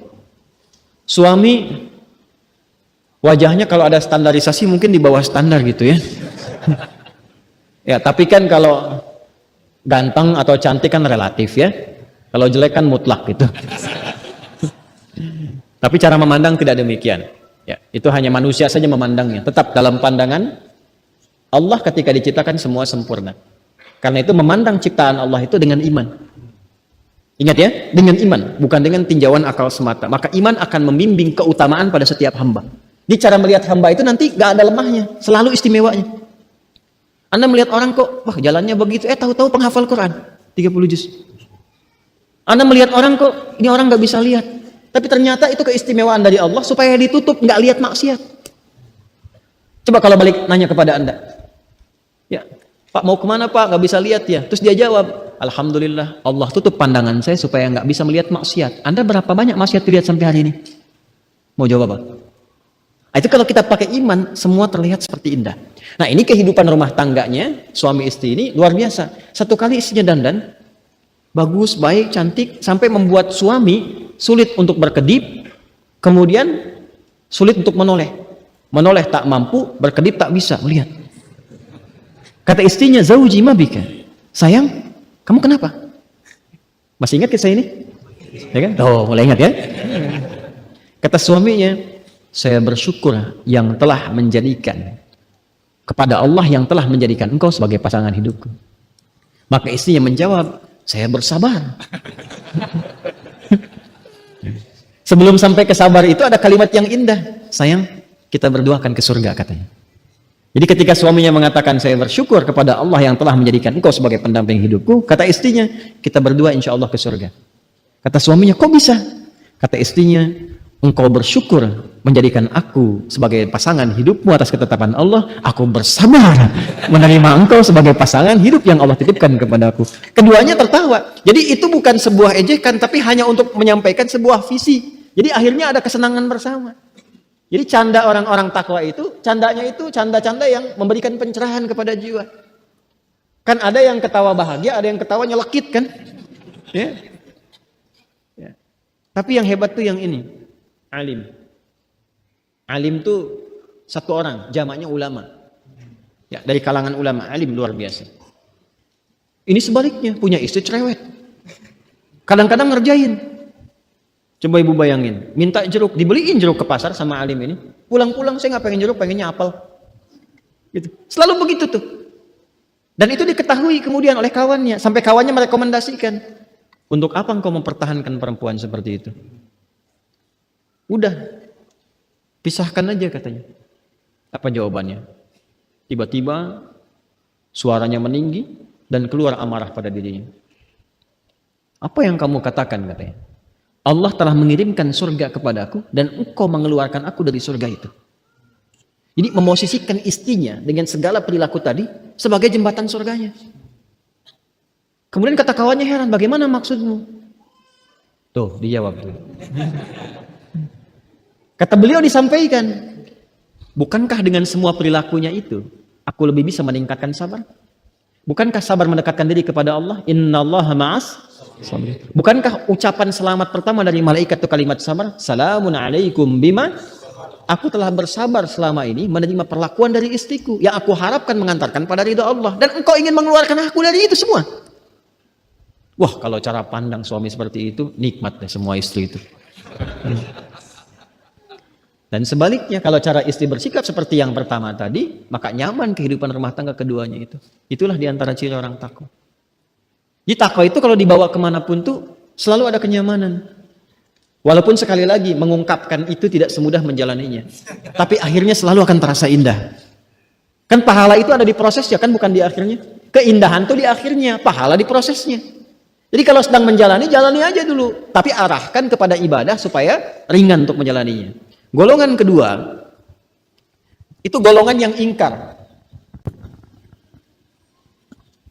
Suami, wajahnya kalau ada standarisasi mungkin di bawah standar gitu ya. Ya, tapi kan kalau ganteng atau cantik kan relatif ya. Kalau jelek kan mutlak gitu. Tapi cara memandang tidak demikian. Ya, itu hanya manusia saja memandangnya. Tetap dalam pandangan Allah ketika diciptakan semua sempurna. Karena itu memandang ciptaan Allah itu dengan iman. Ingat ya, dengan iman, bukan dengan tinjauan akal semata. Maka iman akan membimbing keutamaan pada setiap hamba. Di cara melihat hamba itu nanti gak ada lemahnya, selalu istimewanya. Anda melihat orang kok, wah jalannya begitu, tahu-tahu penghafal Quran, 30 juz. Anda melihat orang kok, ini orang gak bisa lihat. Tapi ternyata itu keistimewaan dari Allah supaya ditutup, nggak lihat maksiat. Coba kalau balik nanya kepada Anda, ya Pak mau kemana Pak? Nggak bisa lihat ya. Terus dia jawab, Alhamdulillah Allah tutup pandangan saya supaya nggak bisa melihat maksiat. Anda berapa banyak maksiat dilihat sampai hari ini? Mau jawab apa? Itu kalau kita pakai iman, semua terlihat seperti indah. Nah ini kehidupan rumah tangganya, suami istri ini luar biasa. Satu kali istrinya dandan, bagus, baik, cantik, sampai membuat suami sulit untuk berkedip, kemudian sulit untuk menoleh. Menoleh tak mampu, berkedip tak bisa melihat. Kata istrinya, Zauji ma bika. Sayang, kamu kenapa? Masih ingat kisah ini? Ya kan? Oh, mulai ingat ya? Kata suaminya, saya bersyukur yang telah menjadikan kepada Allah yang telah menjadikan engkau sebagai pasangan hidupku. Maka istrinya menjawab, saya bersabar. Sebelum sampai ke sabar itu ada kalimat yang indah. Sayang, kita berdua akan ke surga katanya. Jadi ketika suaminya mengatakan saya bersyukur kepada Allah yang telah menjadikan engkau sebagai pendamping hidupku, kata istrinya, kita berdua insya Allah ke surga. Kata suaminya, kok bisa? Kata istrinya, engkau bersyukur menjadikan aku sebagai pasangan hidupmu atas ketetapan Allah, aku bersabar menerima engkau sebagai pasangan hidup yang Allah titipkan kepadaku. Keduanya tertawa. Jadi itu bukan sebuah ejekan, tapi hanya untuk menyampaikan sebuah visi. Jadi akhirnya ada kesenangan bersama. Jadi canda orang-orang takwa itu, candanya itu canda-canda yang memberikan pencerahan kepada jiwa. Kan ada yang ketawa bahagia, ada yang ketawa nyelekit kan? Ya. Ya. Tapi yang hebat tuh yang ini, alim. Alim tuh satu orang, jamaknya ulama. Ya, dari kalangan ulama alim luar biasa. Ini sebaliknya, punya istri cerewet. Kadang-kadang ngerjain. Coba ibu bayangin, minta jeruk, dibeliin jeruk ke pasar sama alim ini. Pulang-pulang saya nggak pengen jeruk, pengennya apel. Gitu. Selalu begitu tuh. Dan itu diketahui kemudian oleh kawannya, sampai kawannya merekomendasikan. Untuk apa engkau mempertahankan perempuan seperti itu? Udah, pisahkan aja katanya. Apa jawabannya? Tiba-tiba suaranya meninggi dan keluar amarah pada dirinya. Apa yang kamu katakan katanya? Allah telah mengirimkan surga kepadaku dan engkau mengeluarkan aku dari surga itu. Jadi memosisikan istrinya dengan segala perilaku tadi sebagai jembatan surganya. Kemudian kata kawannya heran, bagaimana maksudmu? Tuh, dijawab tuh. Kata beliau disampaikan, bukankah dengan semua perilakunya itu, aku lebih bisa meningkatkan sabar? Bukankah sabar mendekatkan diri kepada Allah? Innallaha ma'as sabirin. Bukankah ucapan selamat pertama dari malaikat itu kalimat sabar? Salamun alaikum bima. Aku telah bersabar selama ini menerima perlakuan dari istriku yang aku harapkan mengantarkan pada ridha Allah. Dan engkau ingin mengeluarkan aku dari itu semua. Wah, kalau cara pandang suami seperti itu, nikmat deh semua istri itu. Dan sebaliknya, kalau cara istri bersikap seperti yang pertama tadi, maka nyaman kehidupan rumah tangga keduanya itu. Itulah diantara ciri orang takwa. Di takwa itu kalau dibawa kemanapun tuh, selalu ada kenyamanan. Walaupun sekali lagi mengungkapkan itu tidak semudah menjalaninya. Tapi akhirnya selalu akan terasa indah. Kan pahala itu ada di prosesnya, kan bukan di akhirnya. Keindahan tuh di akhirnya, pahala di prosesnya. Jadi kalau sedang menjalani, jalani aja dulu. Tapi arahkan kepada ibadah supaya ringan untuk menjalaninya. Golongan kedua, itu golongan yang ingkar.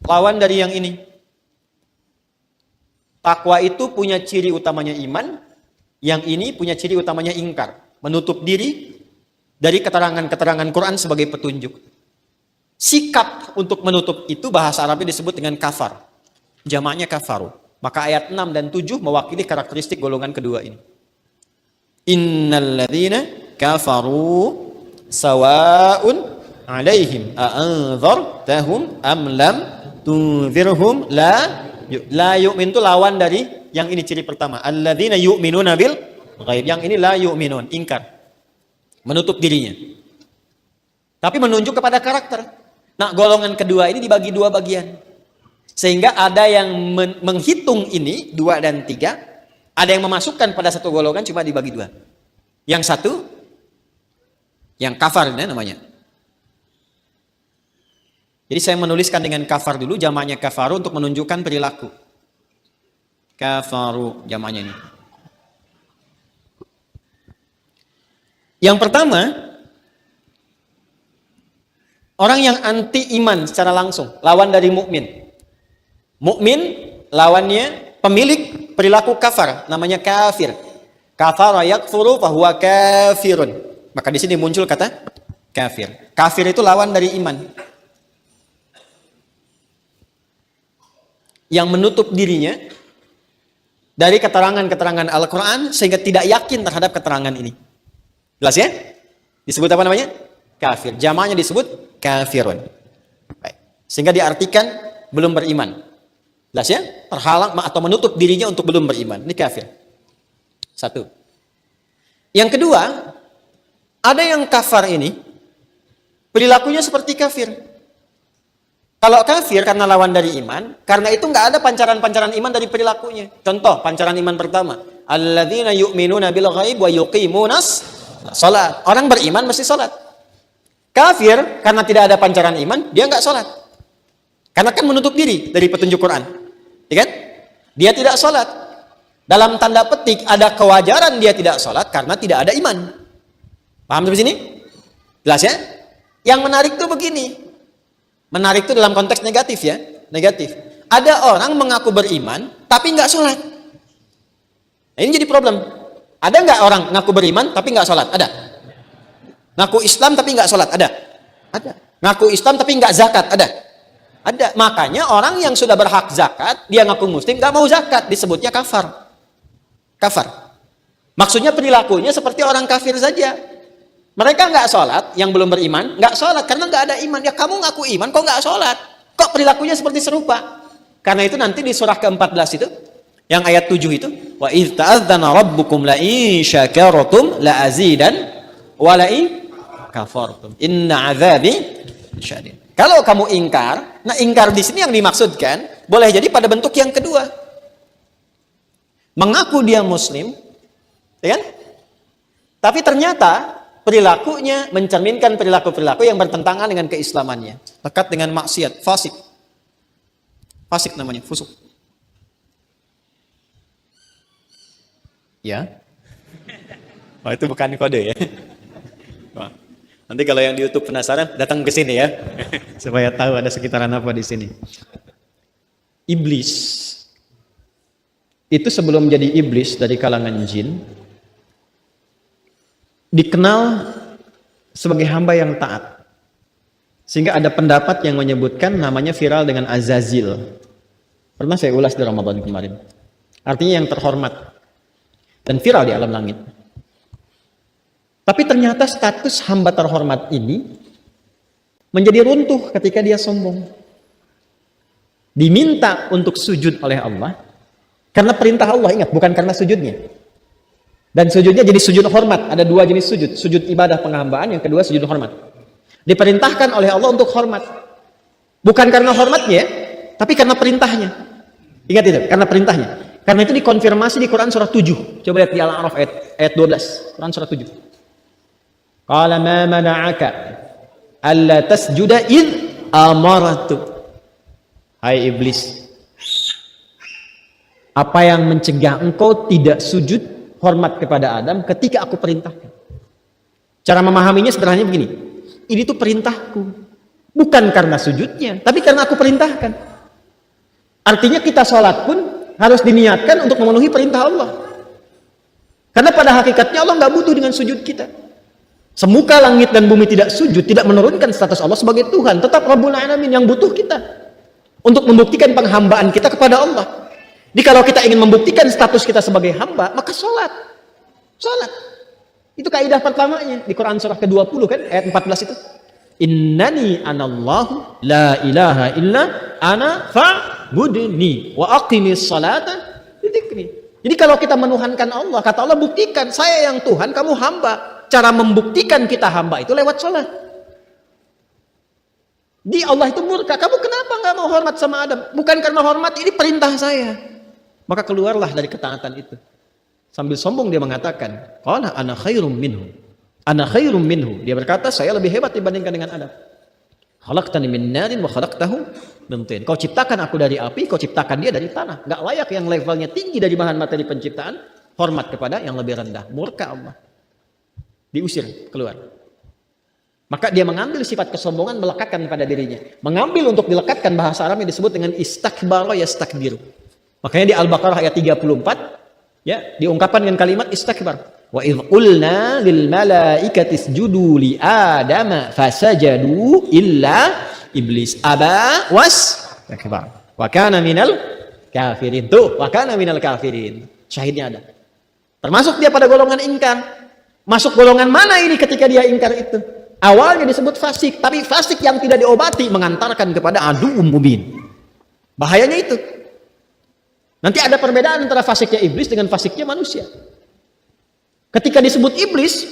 Lawan dari yang ini. Takwa itu punya ciri utamanya iman, yang ini punya ciri utamanya ingkar. Menutup diri dari keterangan-keterangan Quran sebagai petunjuk. Sikap untuk menutup itu bahasa Arabnya disebut dengan kafar. Jamaknya kafaru. Maka ayat 6 dan 7 mewakili karakteristik golongan kedua ini. Innal ladzina kafaru sawa'un 'alaihim a'anzartahum am lam tunzirhum la yu'min itu lawan dari yang ini ciri pertama. Alladzina yu'minuna bil ghaib. Yang ini la yu'minun, ingkar. Menutup dirinya. Tapi menunjuk kepada karakter. Nah, golongan kedua ini dibagi dua bagian. Sehingga ada yang menghitung ini 2 dan 3, ada yang memasukkan pada satu golongan cuma dibagi 2. Yang satu yang kafar namanya. Jadi saya menuliskan dengan kafar dulu, jamaknya kafaru untuk menunjukkan perilaku. Kafaru jamaknya ini. Yang pertama, orang yang anti iman secara langsung, lawan dari mukmin. Mukmin lawannya pemilik perilaku kafar, namanya kafir. Kafara yakfuru fahuwa kafirun. Maka di sini muncul kata kafir. Kafir itu lawan dari iman. Yang menutup dirinya dari keterangan-keterangan Al-Quran sehingga tidak yakin terhadap keterangan ini. Jelas ya? Disebut apa namanya? Kafir. Jamaknya disebut kafirun. Baik. Sehingga diartikan belum beriman. Jelas ya? Terhalang atau menutup dirinya untuk belum beriman. Ini kafir. Satu. Yang kedua, ada yang kafar ini perilakunya seperti kafir. Kalau kafir karena lawan dari iman, karena itu nggak ada pancaran-pancaran iman dari perilakunya. Contoh, pancaran iman pertama, alladzina yu'minuna bil ghaib wa yuqimunas shalat. Orang beriman mesti salat. Kafir karena tidak ada pancaran iman, dia nggak salat. Karena kan menutup diri dari petunjuk Quran. Ya kan? Dia tidak salat. Dalam tanda petik ada kewajaran dia tidak salat karena tidak ada iman. Paham sampai sini? Jelas ya? Yang menarik tuh begini. Menarik itu dalam konteks negatif ya. Negatif. Ada orang mengaku beriman tapi nggak sholat. Nah, ini jadi problem. Ada nggak orang ngaku beriman tapi nggak sholat? Ada. Ngaku Islam tapi nggak sholat? Ada. Ada. Ngaku Islam tapi nggak zakat? Ada. Ada. Makanya orang yang sudah berhak zakat, dia ngaku muslim nggak mau zakat, disebutnya kafar. Kafar. Maksudnya perilakunya seperti orang kafir saja. Mereka nggak sholat, yang belum beriman, nggak sholat karena nggak ada iman. Ya kamu ngaku iman, kok nggak sholat? Kok perilakunya seperti serupa? Karena itu nanti di surah ke-14 itu, yang ayat 7 itu, wa idz ta'adzana rabbukum la in syakartum la azidan wa la in kafartum inna azabi syadid. Kalau kamu ingkar, nah ingkar di sini yang dimaksudkan boleh jadi pada bentuk yang kedua. Mengaku dia muslim, ya kan? Tapi ternyata perilakunya mencerminkan perilaku-perilaku yang bertentangan dengan keislamannya, dekat dengan maksiat, fasik. Fasik namanya, fusuk. Ya. Oh, itu bukan kode ya. Wah. Nanti kalau yang di YouTube penasaran, datang ke sini ya. Supaya tahu ada sekitaran apa di sini. Iblis. Itu sebelum jadi iblis dari kalangan jin, dikenal sebagai hamba yang taat. Sehingga ada pendapat yang menyebutkan namanya viral dengan Azazil. Pernah saya ulas di Ramadan kemarin. Artinya yang terhormat. Dan viral di alam langit. Tapi ternyata status hamba terhormat ini menjadi runtuh ketika dia sombong. Diminta untuk sujud oleh Allah karena perintah Allah, ingat, bukan karena sujudnya. Dan sujudnya jadi sujud hormat. Ada dua jenis sujud. Sujud ibadah penghambaan, yang kedua sujud hormat. Diperintahkan oleh Allah untuk hormat. Bukan karena hormatnya, tapi karena perintahnya. Ingat itu, karena perintahnya. Karena itu dikonfirmasi di Quran surah 7. Coba lihat di Al-A'raf ayat 12. Quran surah 7. Qala ma mana'aka alla tasjuda id amaratu. Hai iblis, apa yang mencegah engkau tidak sujud hormat kepada Adam ketika aku perintahkan? Cara memahaminya sederhananya begini. Ini tuh perintahku. Bukan karena sujudnya, tapi karena aku perintahkan. Artinya kita sholat pun harus diniatkan untuk memenuhi perintah Allah. Karena pada hakikatnya Allah nggak butuh dengan sujud kita. Semuka langit dan bumi tidak sujud, tidak menurunkan status Allah sebagai Tuhan. Tetap Rabbul Alamin yang butuh kita. Untuk membuktikan penghambaan kita kepada Allah. Jadi kalau kita ingin membuktikan status kita sebagai hamba, maka sholat. Sholat. Itu kaidah pertamanya. Di Quran surah ke-20 kan, ayat 14 itu. Innani anallahu la ilaha illa ana fa'budni wa aqimis salata lidzikri. Jadi kalau kita menuhankan Allah, kata Allah, buktikan saya yang Tuhan, kamu hamba. Cara membuktikan kita hamba itu lewat sholat. Di Allah itu murka, kamu kenapa nggak mau hormat sama Adam? Bukan karena hormat, ini perintah saya. Maka keluarlah dari ketaatan itu. Sambil sombong dia mengatakan, qala ana khairum minhu. Ana khairum minhu. Dia berkata, saya lebih hebat dibandingkan dengan Adam. Khalaqtani min narin wa khalaqtahu min tin. Kau ciptakan aku dari api, kau ciptakan dia dari tanah. Enggak layak yang levelnya tinggi dari bahan materi penciptaan hormat kepada yang lebih rendah. Murka Allah. Diusir keluar. Maka dia mengambil sifat kesombongan melekatkan pada dirinya. Mengambil untuk dilekatkan, bahasa Arab yang disebut dengan istakbara yastakbiru. Makanya di Al-Baqarah ayat 34 ya, diungkapkan dengan kalimat istakbar. Wa idh qulna lil malaikati isjudu li adama fasajadu illa iblis aba was takbar. Wa kana minal kafirin. Tuh, wa kana minal kafirin. Syahidnya ada. Termasuk dia pada golongan ingkar. Masuk golongan mana ini ketika dia ingkar itu? Awalnya disebut fasik, tapi fasik yang tidak diobati mengantarkan kepada adu mubin. Bahayanya itu. Nanti ada perbedaan antara fasiknya iblis dengan fasiknya manusia. Ketika disebut iblis,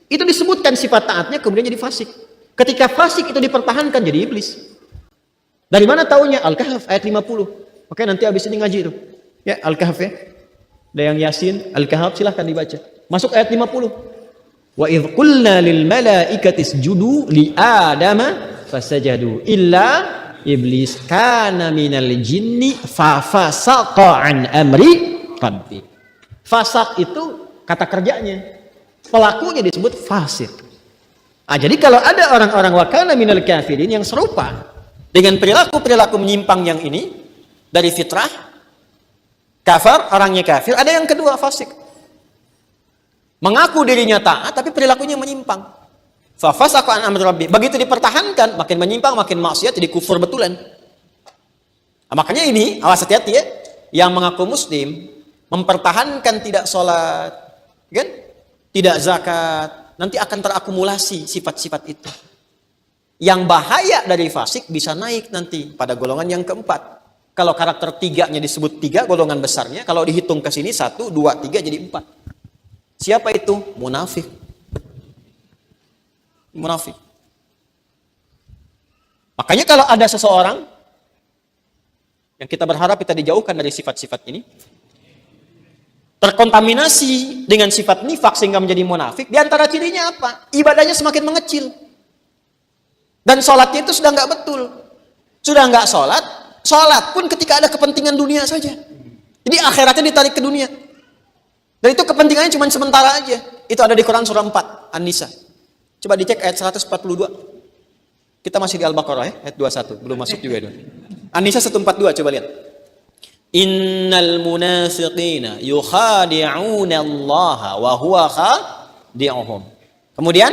itu disebutkan sifat taatnya kemudian jadi fasik. Ketika fasik itu dipertahankan jadi iblis. Dari mana taunya? Al-Kahf ayat 50. Oke, nanti habis ini ngaji itu. Ya, Al-Kahf ya. Ada yang Yasin, Al-Kahf silahkan dibaca. Masuk ayat 50. Wa idh qulna lil malaikati isjudu li adama fasajadu illa iblis kana minal jinni fa fasaqa an amri rabbi. Fasak itu kata kerjanya. Pelakunya disebut fasik. Jadi kalau ada orang-orang wa kana minal kafirin yang serupa dengan perilaku-perilaku menyimpang yang ini dari fitrah, kafir, orangnya kafir, ada yang kedua fasik. Mengaku dirinya taat tapi perilakunya menyimpang. Fa fasaqa an amri rabbi. Begitu dipertahankan, makin menyimpang, makin maksiat, jadi kufur betulan. Nah, makanya ini, awas hati-hati ya, yang mengaku muslim mempertahankan tidak sholat, kan? Tidak zakat, nanti akan terakumulasi sifat-sifat itu. Yang bahaya dari fasik bisa naik nanti pada golongan yang keempat. Kalau karakter tiganya disebut tiga golongan besarnya, kalau dihitung ke sini 1, 2, 3 jadi 4. Siapa itu? Munafik. Munafik. Makanya kalau ada seseorang yang kita berharap kita dijauhkan dari sifat-sifat ini, terkontaminasi dengan sifat nifak sehingga menjadi munafik, di antara cirinya apa? Ibadahnya semakin mengecil. Dan sholatnya itu sudah nggak betul. Sudah nggak sholat pun ketika ada kepentingan dunia saja. Jadi akhiratnya ditarik ke dunia. Dan itu kepentingannya cuma sementara aja. Itu ada di Quran surah 4, An-Nisa. Coba dicek ayat 142. Kita masih di Al-Baqarah ya, ayat 21. Belum masuk juga itu. An-Nisa 142, coba lihat. Innal munafiqina yukhadi'una Allah wa huwa khadi'uhum. Kemudian,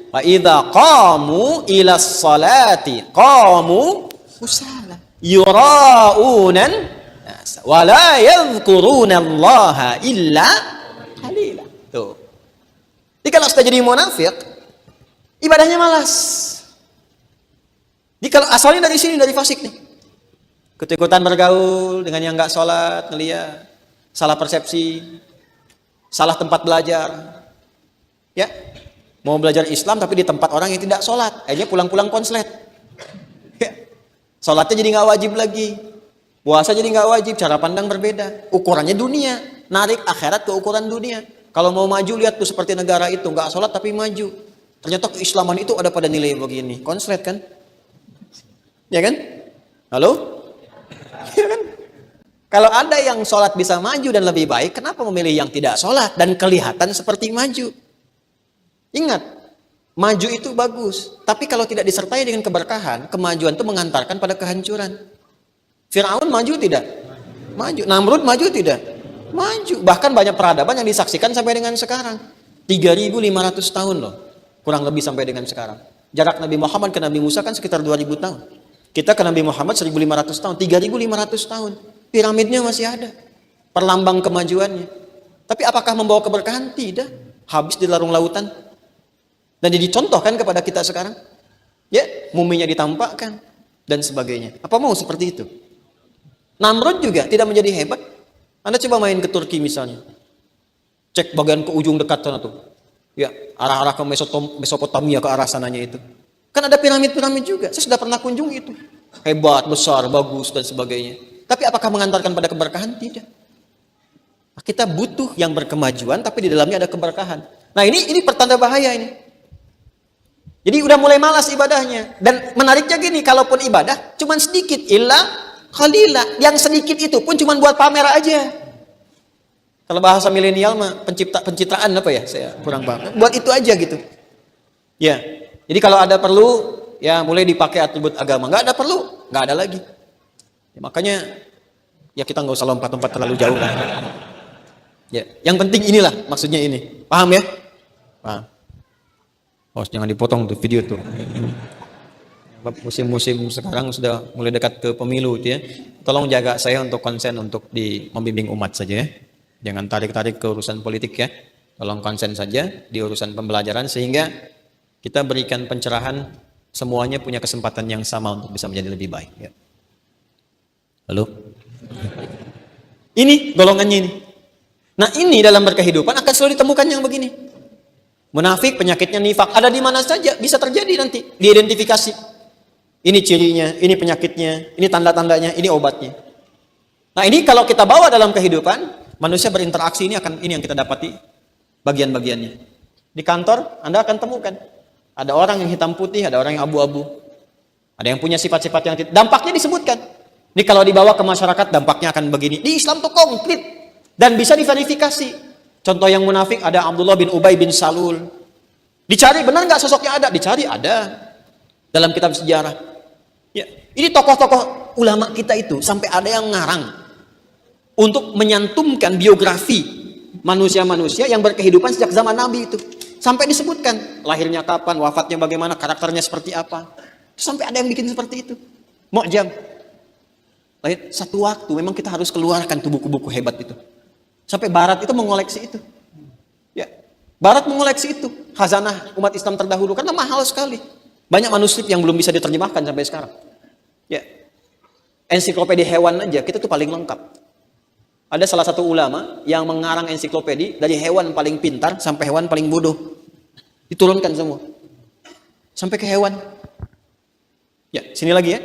wa idza qamu ila sholati qamu kusala yura'unan wa la yadhkuruna Allah illa qalila. Tuh. Jadi kalau sudah jadi munafik, ibadahnya malas. Jadi kalau asalnya dari sini, dari fasik nih. Ikut-ikutan bergaul dengan yang nggak sholat, ngeliat, salah persepsi, salah tempat belajar. Ya, mau belajar Islam tapi di tempat orang yang tidak sholat, akhirnya pulang-pulang konslet. Ya. Sholatnya jadi nggak wajib lagi, puasa jadi nggak wajib, cara pandang berbeda, ukurannya dunia, narik akhirat ke ukuran dunia. Kalau mau maju lihat tuh seperti negara itu, nggak sholat tapi maju. Ternyata keislaman itu ada pada nilai begini, konslet kan? Ya kan? Halo? Ya kan? Kalau ada yang sholat bisa maju dan lebih baik, kenapa memilih yang tidak sholat dan kelihatan seperti maju? Ingat, maju itu bagus, tapi kalau tidak disertai dengan keberkahan, kemajuan itu mengantarkan pada kehancuran. Fir'aun maju tidak? Maju. Namrud maju tidak? Maju. Bahkan banyak peradaban yang disaksikan sampai dengan sekarang. 3.500 tahun loh, kurang lebih sampai dengan sekarang. Jarak Nabi Muhammad ke Nabi Musa kan sekitar 2.000 tahun. Kita ke Nabi Muhammad 1.500 tahun, 3.500 tahun. Piramidnya masih ada. Perlambang kemajuannya. Tapi apakah membawa keberkahan? Tidak. Habis di larung lautan. Dan dicontohkan kepada kita sekarang. Ya, muminya ditampakkan. Dan sebagainya. Apa mau seperti itu? Namrud juga tidak menjadi hebat. Anda coba main ke Turki misalnya. Cek bagian ke ujung dekat sana tuh. Ya, arah-arah ke Mesopotamia, ke arah sananya itu. Kan ada piramid-piramid juga. Saya sudah pernah kunjungi itu. Hebat, besar, bagus, dan sebagainya. Tapi apakah mengantarkan pada keberkahan? Tidak. Kita butuh yang berkemajuan, tapi di dalamnya ada keberkahan. Nah ini pertanda bahaya ini. Jadi udah mulai malas ibadahnya. Dan menariknya gini, kalaupun ibadah, cuman sedikit. Illa khalila. Yang sedikit itu pun cuman buat pamer aja. Kalau bahasa milenial mah pencitraan apa ya? Saya kurang paham. Buat itu aja gitu. Ya. Jadi kalau ada perlu, ya mulai dipakai atribut agama. Nggak ada perlu, nggak ada lagi. Ya, makanya, ya kita nggak usah lompat-lompat terlalu jauh lah. Ya, yang penting inilah maksudnya ini. Paham ya? Paham. Oh, jangan dipotong tuh video tuh. Musim-musim sekarang sudah mulai dekat ke pemilu itu ya. Tolong jaga saya untuk konsen untuk membimbing umat saja ya. Jangan tarik-tarik ke urusan politik ya. Tolong konsen saja di urusan pembelajaran sehingga kita berikan pencerahan, semuanya punya kesempatan yang sama untuk bisa menjadi lebih baik. Ya. Halo? Ini golongannya ini. Nah ini dalam berkehidupan akan selalu ditemukan yang begini. Munafik, penyakitnya nifak, ada di mana saja, bisa terjadi nanti, diidentifikasi. Ini cirinya, ini penyakitnya, ini tanda-tandanya, ini obatnya. Nah ini kalau kita bawa dalam kehidupan, manusia berinteraksi ini yang kita dapati bagian-bagiannya. Di kantor, Anda akan temukan. Ada orang yang hitam putih, ada orang yang abu-abu. Ada yang punya sifat-sifat yang dampaknya disebutkan. Ini kalau dibawa ke masyarakat dampaknya akan begini. Di Islam itu konkret dan bisa diverifikasi. Contoh yang munafik ada Abdullah bin Ubay bin Salul. Dicari benar nggak sosoknya ada? Dicari ada dalam kitab sejarah. Ya, ini tokoh-tokoh ulama kita itu sampai ada yang ngarang untuk menyantumkan biografi manusia-manusia yang berkehidupan sejak zaman Nabi itu. Sampai disebutkan lahirnya kapan, wafatnya bagaimana, karakternya seperti apa. Sampai ada yang bikin seperti itu. Mu'jam. Satu waktu memang kita harus keluarkan tuh buku-buku hebat itu. Sampai Barat itu mengoleksi itu. Ya, Barat mengoleksi itu. khazanah umat Islam terdahulu karena mahal sekali. Banyak manuskrip yang belum bisa diterjemahkan sampai sekarang. Ya. Ensiklopedia hewan aja kita tuh paling lengkap. Ada salah satu ulama yang mengarang ensiklopedi dari hewan paling pintar sampai hewan paling bodoh. Diturunkan semua. Sampai ke hewan. Ya, sini lagi ya.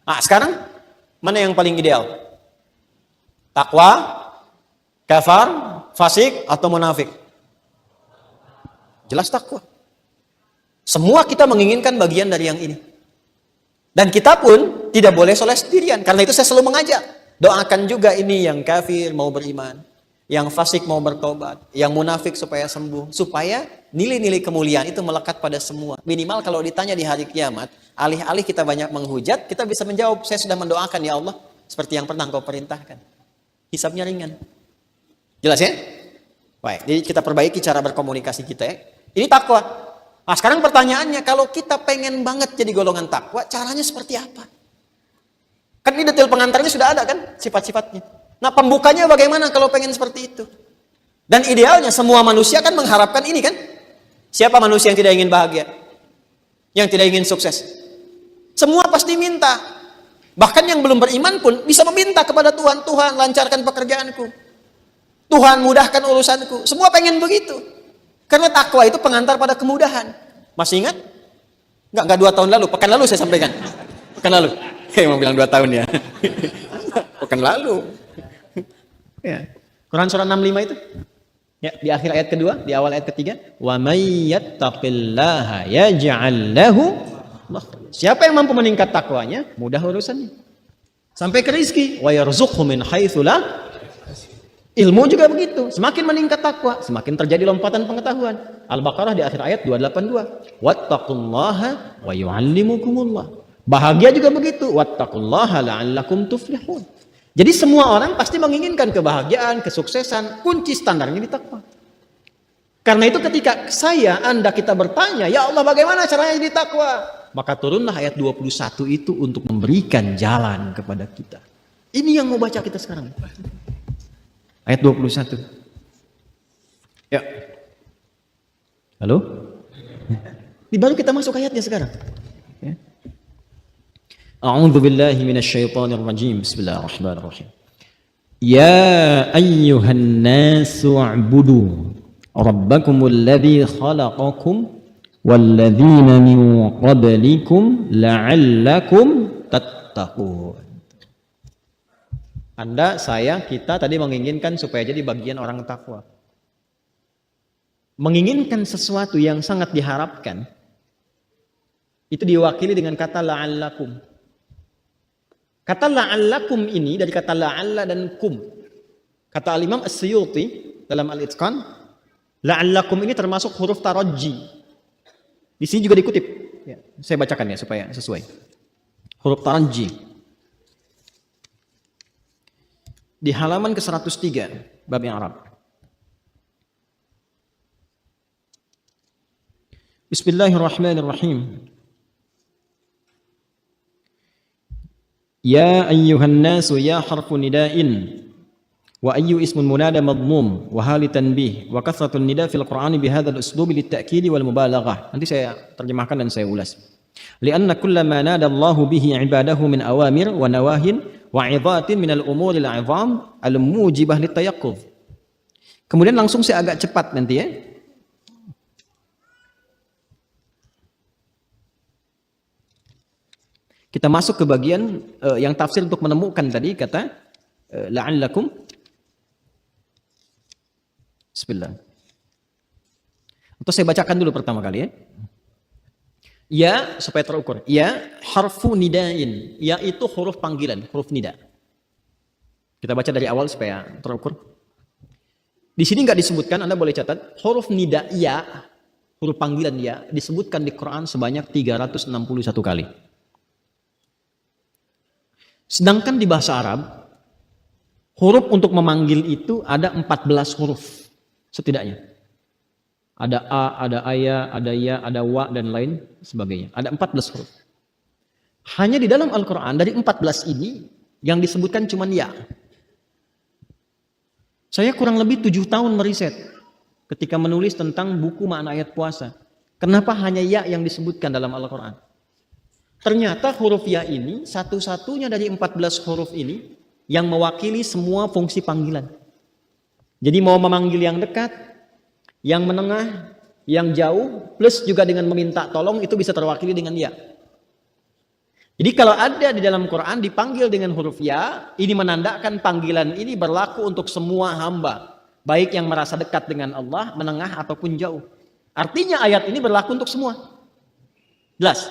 Nah, sekarang mana yang paling ideal? Takwa, kafar, fasik, atau munafik? Jelas takwa. Semua kita menginginkan bagian dari yang ini. Dan kita pun tidak boleh soleh sendirian. Karena itu saya selalu mengajak. Doakan juga ini yang kafir mau beriman. Yang fasik mau bertobat. Yang munafik supaya sembuh. Supaya nilai-nilai kemuliaan itu melekat pada semua. Minimal kalau ditanya di hari kiamat. Alih-alih kita banyak menghujat. Kita bisa menjawab. Saya sudah mendoakan ya Allah. Seperti yang pernah Engkau perintahkan. Hisabnya ringan. Jelas ya? Baik. Jadi kita perbaiki cara berkomunikasi kita ya. Ini takwa. Nah sekarang pertanyaannya, kalau kita pengen banget jadi golongan takwa, caranya seperti apa? Kan ini detail pengantarnya sudah ada kan, sifat-sifatnya. Nah pembukanya bagaimana kalau pengen seperti itu? Dan idealnya semua manusia kan mengharapkan ini kan? Siapa manusia yang tidak ingin bahagia? Yang tidak ingin sukses? Semua pasti minta. Bahkan yang belum beriman pun bisa meminta kepada Tuhan, Tuhan lancarkan pekerjaanku. Tuhan mudahkan urusanku. Semua pengen begitu. Karena takwa itu pengantar pada kemudahan. Masih ingat? Enggak 2 tahun lalu, pekan lalu saya sampaikan. Pekan lalu. Mau bilang 2 tahun ya. Pekan lalu. Ya. Quran surah 65 itu. Ya, di akhir ayat kedua, di awal ayat ketiga, wa may yattaqillaha yaj'al lahu makhraja. Siapa yang mampu meningkat takwanya, mudah urusannya. Sampai ke rezeki, wa yarzuqhu min haitsu la. Ilmu juga begitu. Semakin meningkat takwa, semakin terjadi lompatan pengetahuan. Al-Baqarah di akhir ayat 282. Wattaqullaha wa yu'allimukumullah. Bahagia juga begitu. Wattaqullaha la'allakum tuflihun. Jadi semua orang pasti menginginkan kebahagiaan, kesuksesan. Kunci standarnya di takwa. Karena itu ketika Anda, kita bertanya, ya Allah bagaimana caranya jadi takwa? Maka turunlah ayat 21 itu untuk memberikan jalan kepada kita. Ini yang mau baca kita sekarang. Ayat 21. Ya. Halo? Ini baru kita masuk ayatnya sekarang. Ya. A'udzu billahi minasyaitonir rajim. Bismillahirrahmanirrahim. Ya ayyuhan nasu u'budu rabbakumul ladzi khalaqakum walladzina min qablikum la'allakum tattaqun. Anda, saya, kita tadi menginginkan supaya jadi bagian orang takwa. Menginginkan sesuatu yang sangat diharapkan, itu diwakili dengan kata la'allakum. Kata la'allakum ini dari kata la'alla dan kum. Kata Al-Imam As-Suyuti dalam Al-Itqan, la'allakum ini termasuk huruf tarajji. Di sini juga dikutip. Ya, saya bacakan ya supaya sesuai. Huruf tarajji. Di halaman ke-103 bab yang Arab. Bismillahirrahmanirrahim. Ya ayyuhan nasu ya harfu nida'in wa ayyu ismun munada madmum wa hali tanbih wa kathratun nida fil Qur'ani bihadzal uslub litta'kid wal mubalaghah. Nanti saya terjemahkan dan saya ulas. Lianna kullama nada Allahu bihi ibadahu min awamir wa nawahin wa'idatin minal umuril 'azam al-mujibah litayaqquz. Kemudian langsung saya agak cepat nanti ya. Kita masuk ke bagian yang tafsir untuk menemukan tadi kata la'allakum. Bismillah. Atau saya bacakan dulu pertama kali ya. Ya, supaya terukur. Ya, harfu nida'in. Ya itu huruf panggilan, huruf nida. Kita baca dari awal supaya terukur. Di sini nggak disebutkan, Anda boleh catat. Huruf nida ya, huruf panggilan ya, disebutkan di Quran sebanyak 361 kali. Sedangkan di bahasa Arab, huruf untuk memanggil itu ada 14 huruf setidaknya. Ada a, ada aya, ada ya, ada wa, dan lain sebagainya. Ada 14 huruf. Hanya di dalam Al-Quran, dari 14 ini, yang disebutkan cuma ya. Saya kurang lebih 7 tahun meriset. ketika menulis tentang buku makna ayat puasa. Kenapa hanya ya yang disebutkan dalam Al-Quran? Ternyata huruf ya ini satu-satunya dari 14 huruf ini yang mewakili semua fungsi panggilan. Jadi mau memanggil yang dekat, yang menengah, yang jauh, plus juga dengan meminta tolong itu bisa terwakili dengan ya. Jadi kalau ada di dalam Quran dipanggil dengan huruf ya, ini menandakan panggilan ini berlaku untuk semua hamba. Baik yang merasa dekat dengan Allah, menengah ataupun jauh. Artinya ayat ini berlaku untuk semua. Jelas?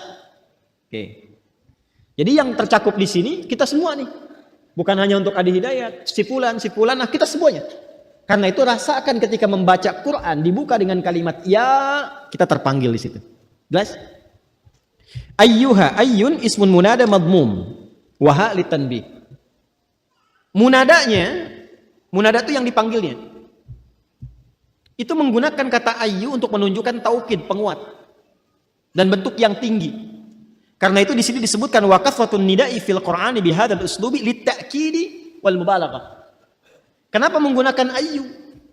Oke. Jadi yang tercakup di sini kita semua nih. Bukan hanya untuk Adi Hidayat, si fulan, nah kita semuanya. Karena itu rasakan ketika membaca Quran dibuka dengan kalimat ya, kita terpanggil di situ. Jelas? Ayyuha, ayyun ismun munada madmum wa ha litanbih. Munada itu yang dipanggilnya. Itu menggunakan kata ayyu untuk menunjukkan taukid, penguat dan bentuk yang tinggi. Karena itu di sini disebutkan wa kasratun nida'i fil Qur'ani bihadzal uslubi litta'kidi wal mubalaghah. Kenapa menggunakan ayyu?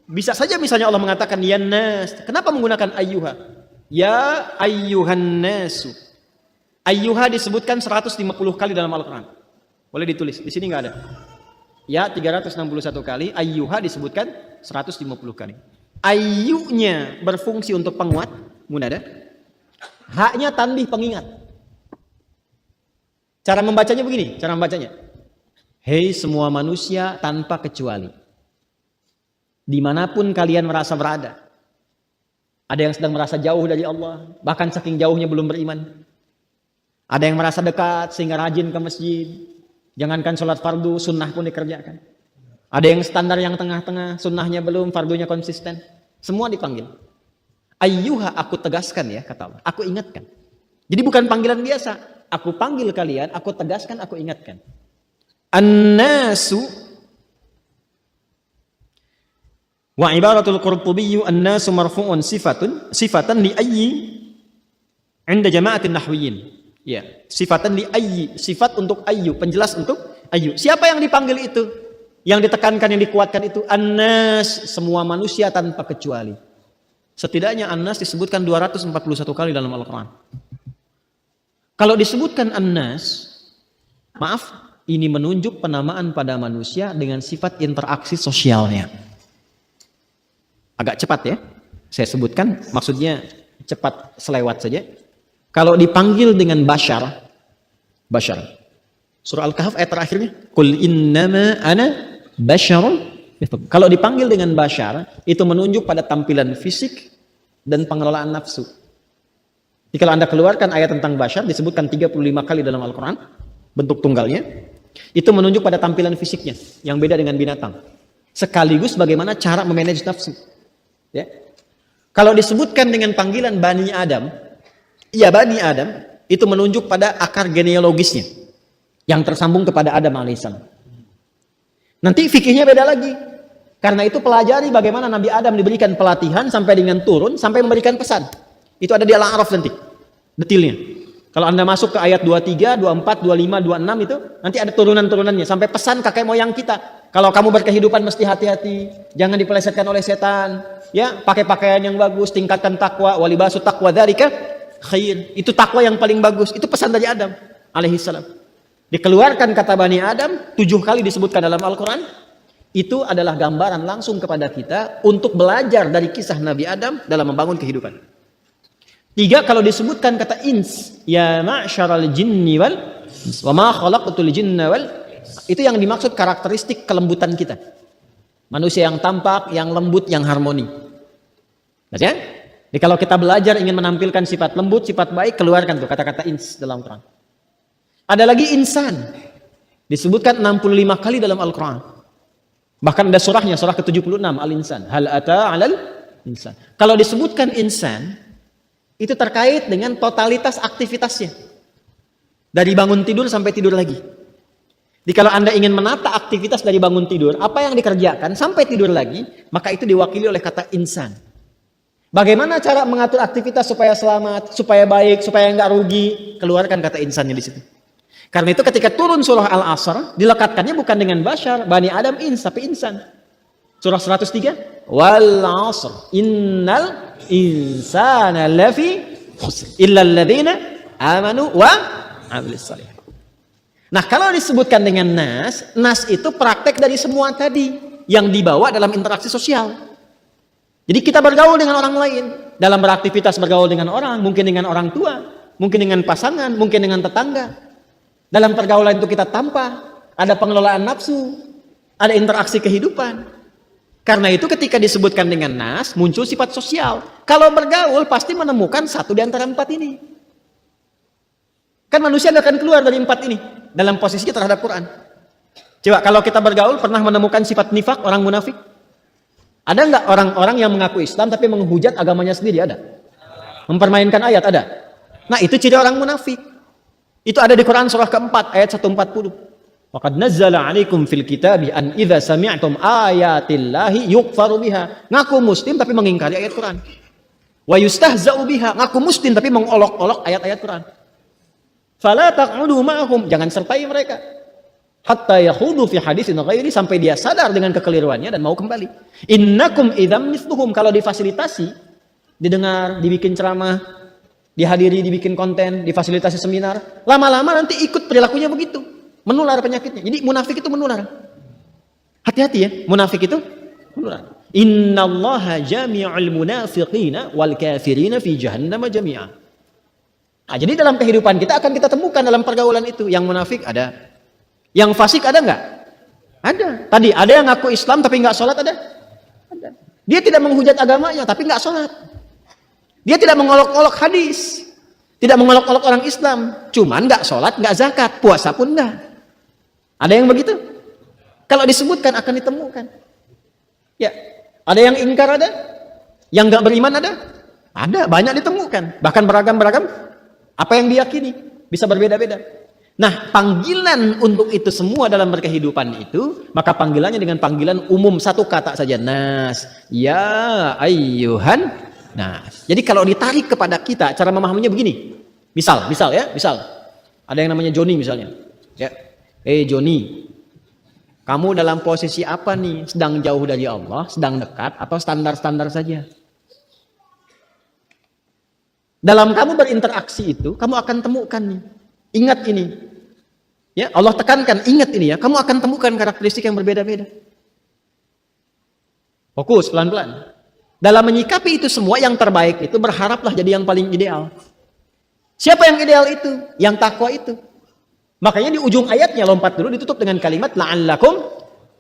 Bisa saja misalnya Allah mengatakan ya nas. Kenapa menggunakan ayyuha? Ya ayyuhan nasu. Ayyuha disebutkan 150 kali dalam Al-Quran. Boleh ditulis, di sini nggak ada. Ya 361 kali, ayyuha disebutkan 150 kali. Ayyunya berfungsi untuk penguat, munada. Haknya tanbih pengingat. Cara membacanya begini, cara membacanya. Hei semua manusia tanpa kecuali. Dimanapun kalian merasa berada. Ada yang sedang merasa jauh dari Allah, bahkan saking jauhnya belum beriman. Ada yang merasa dekat sehingga rajin ke masjid. Jangankan sholat fardu, sunnah pun dikerjakan. Ada yang standar yang tengah-tengah, sunnahnya belum, fardunya konsisten. Semua dipanggil. Ayyuha, aku tegaskan ya, kata Allah. Aku ingatkan. Jadi bukan panggilan biasa. Aku panggil kalian, aku tegaskan, aku ingatkan. An-nasu wa ibaratul Qurtubi an-nasu marfu'un sifatan li ayyi 'inda jama'atin nahwiyin. Ya, sifatan li ayyi, sifat untuk ayyu, penjelas untuk ayyu. Siapa yang dipanggil itu? Yang ditekankan, yang dikuatkan itu an-nas, semua manusia tanpa kecuali. Setidaknya an-nas disebutkan 241 kali dalam Al-Quran. Kalau disebutkan an-nas, maaf, ini menunjuk penamaan pada manusia dengan sifat interaksi sosialnya. Agak cepat ya, saya sebutkan, maksudnya cepat selewat saja. Kalau dipanggil dengan bashar, surah Al-Kahf ayat terakhirnya, Qul innama ana basyarun. Kalau dipanggil dengan bashar, itu menunjuk pada tampilan fisik dan pengelolaan nafsu. Jadi kalau Anda keluarkan ayat tentang bashar, disebutkan 35 kali dalam Al-Quran, bentuk tunggalnya, itu menunjuk pada tampilan fisiknya, yang beda dengan binatang. Sekaligus bagaimana cara memanage nafsu. Ya. Kalau disebutkan dengan panggilan Bani Adam, ya Bani Adam, itu menunjuk pada akar genealogisnya, yang tersambung kepada Adam alaihissalam. Nanti fikihnya beda lagi. Karena itu pelajari bagaimana Nabi Adam diberikan pelatihan sampai dengan turun, sampai memberikan pesan. Itu ada di Al-A'raf nanti, detailnya. Kalau Anda masuk ke ayat 23, 24, 25, 26 itu, nanti ada turunan-turunannya. Sampai pesan kakek moyang kita. Kalau kamu berkehidupan mesti hati-hati. Jangan dipelesetkan oleh setan. Ya, pakai pakaian yang bagus, tingkatkan takwa. Walibasu taqwa dzalika khair. Itu takwa yang paling bagus. Itu pesan dari Adam alaihissalam. Dikeluarkan kata Bani Adam, 7 kali disebutkan dalam Al-Quran. Itu adalah gambaran langsung kepada kita untuk belajar dari kisah Nabi Adam dalam membangun kehidupan. 3, kalau disebutkan kata ins, ya ma'syaral jinni wal wa ma khalaqtul jinna wal, itu yang dimaksud karakteristik kelembutan kita. Manusia yang tampak, yang lembut, yang harmoni. Ya? Jadi kalau kita belajar ingin menampilkan sifat lembut, sifat baik, keluarkan tuh kata-kata ins dalam Al-Quran. Ada lagi insan. Disebutkan 65 kali dalam Al-Quran. Bahkan ada surahnya, surah ke-76 Al-Insan. Hal ata 'alal insan. Kalau disebutkan insan, itu terkait dengan totalitas aktivitasnya. Dari bangun tidur sampai tidur lagi. Jadi kalau Anda ingin menata aktivitas dari bangun tidur, apa yang dikerjakan sampai tidur lagi, maka itu diwakili oleh kata insan. Bagaimana cara mengatur aktivitas supaya selamat, supaya baik, supaya nggak rugi? Keluarkan kata insannya di situ. Karena itu ketika turun surah Al-Asr, dilekatkannya bukan dengan bashar, Bani Adam ins, tapi insan. Surah 103, wal 'asr innal insana lafi khusr illa alladziina amanu wa 'amilus shalihat. Nah, kalau disebutkan dengan nas itu praktek dari semua tadi yang dibawa dalam interaksi sosial. Jadi kita bergaul dengan orang lain, dalam beraktivitas bergaul dengan orang, mungkin dengan orang tua, mungkin dengan pasangan, mungkin dengan tetangga. Dalam pergaulan itu kita tampak ada pengelolaan nafsu, ada interaksi kehidupan. Karena itu ketika disebutkan dengan nas, muncul sifat sosial. Kalau bergaul pasti menemukan satu di antara 4 ini. Kan manusia akan keluar dari 4 ini dalam posisinya terhadap Quran. Coba kalau kita bergaul pernah menemukan sifat nifak, orang munafik? Ada nggak orang-orang yang mengaku Islam tapi menghujat agamanya sendiri? Ada. Mempermainkan ayat? Ada. Nah, itu ciri orang munafik. Itu ada di Quran surah keempat ayat 140. Waqad nazzala 'alaikum fil kitabi an idza sami'tum ayatillahi yukfaru biha. Ngaku muslim tapi mengingkari ayat Quran. Wa yustahza'u biha. Ngaku muslim tapi mengolok-olok ayat-ayat Quran. Fala taq'udu ma'ahum, jangan sertai mereka. Hatta yakhudu fi hadisin ghairi, sampai dia sadar dengan kekeliruannya dan mau kembali. Innakum idzam mithluhum, kalau difasilitasi, didengar, dibikin ceramah, dihadiri, dibikin konten, difasilitasi seminar, lama-lama nanti ikut perilakunya begitu. Menular penyakitnya. Jadi munafik itu menular. Hati-hati ya, munafik itu menular. Innallaha jami'ul munafiqina wal kafirina fi jahannam jami'a. Nah, jadi dalam kehidupan kita akan kita temukan dalam pergaulan itu. Yang munafik ada. Yang fasik ada nggak? Ada. Tadi ada yang ngaku Islam tapi nggak sholat, ada? Ada. Dia tidak menghujat agamanya tapi nggak sholat. Dia tidak mengolok-olok hadis. Tidak mengolok-olok orang Islam. Cuman nggak sholat, nggak zakat. Puasa pun nggak. Ada yang begitu? Kalau disebutkan akan ditemukan. Ya. Ada yang ingkar ada? Yang nggak beriman ada? Ada. Banyak ditemukan. Bahkan beragam-beragam. Apa yang diyakini bisa berbeda-beda. Nah, panggilan untuk itu semua dalam berkehidupan itu, maka panggilannya dengan panggilan umum, satu kata saja, nas. Ya ayyuhan nas. Jadi kalau ditarik kepada kita, cara memahaminya begini. Misal ya, ada yang namanya Joni misalnya. Ya. Joni, kamu dalam posisi apa nih? Sedang jauh dari Allah, sedang dekat, atau standar-standar saja? Dalam kamu berinteraksi itu, kamu akan temukan nih. Ingat ini. Ya, Allah tekankan, ingat ini ya. Kamu akan temukan karakteristik yang berbeda-beda. Fokus, pelan-pelan. Dalam menyikapi itu semua, yang terbaik itu berharaplah jadi yang paling ideal. Siapa yang ideal itu? Yang takwa itu. Makanya di ujung ayatnya, lompat dulu, ditutup dengan kalimat la'allakum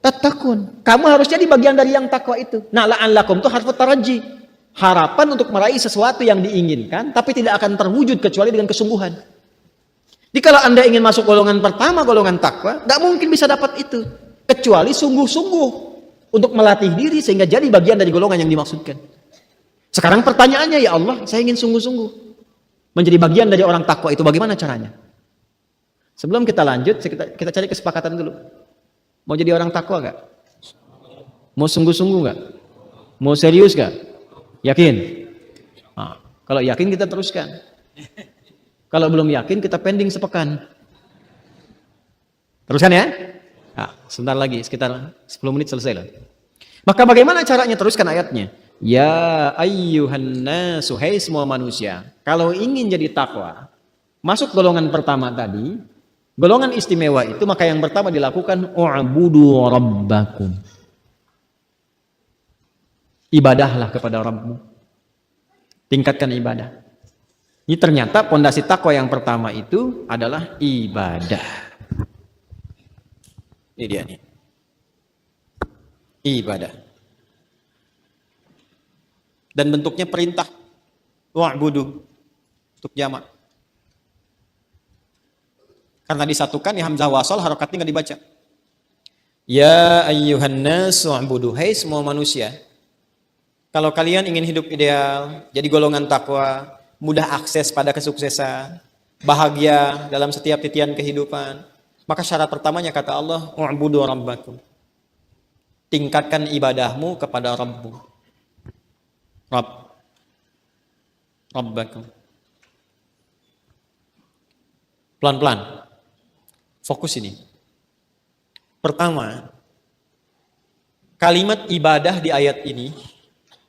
tattaqun. Kamu harus jadi bagian dari yang takwa itu. Nah, la'allakum itu harfu taraji. Harapan untuk meraih sesuatu yang diinginkan, tapi tidak akan terwujud kecuali dengan kesungguhan. Jadi kalau Anda ingin masuk golongan pertama, golongan takwa, nggak mungkin bisa dapat itu. Kecuali sungguh-sungguh untuk melatih diri sehingga jadi bagian dari golongan yang dimaksudkan. Sekarang pertanyaannya, ya Allah, saya ingin sungguh-sungguh menjadi bagian dari orang takwa itu. Bagaimana caranya? Sebelum kita lanjut, kita cari kesepakatan dulu. Mau jadi orang takwa nggak? Mau sungguh-sungguh nggak? Mau serius nggak? Yakin? Nah, kalau yakin kita teruskan. Kalau belum yakin kita pending sepekan. Teruskan ya? Nah, sebentar lagi, sekitar 10 menit selesai lah. Maka bagaimana caranya? Teruskan ayatnya. Ya ayyuhan nasu, hai semua manusia. Kalau ingin jadi takwa, masuk golongan pertama tadi, golongan istimewa itu, maka yang pertama dilakukan u'budu rabbakum. Ibadahlah kepada Rabbmu. Tingkatkan ibadah. Ini ternyata pondasi takwa yang pertama itu adalah ibadah. Ini dia nih. Ibadah. Dan bentuknya perintah. Wa'budu. Untuk jamak. Karena disatukan ya hamzah wasal, harokatnya nggak dibaca. Ya ayyuhan nas wa'budu. Hai semua manusia. Kalau kalian ingin hidup ideal, jadi golongan takwa, mudah akses pada kesuksesan, bahagia dalam setiap titian kehidupan, maka syarat pertamanya kata Allah, u'budu rabbakum. Tingkatkan ibadahmu kepada Rabbmu. Rabbakum. Pelan-pelan. Fokus ini. Pertama, kalimat ibadah di ayat ini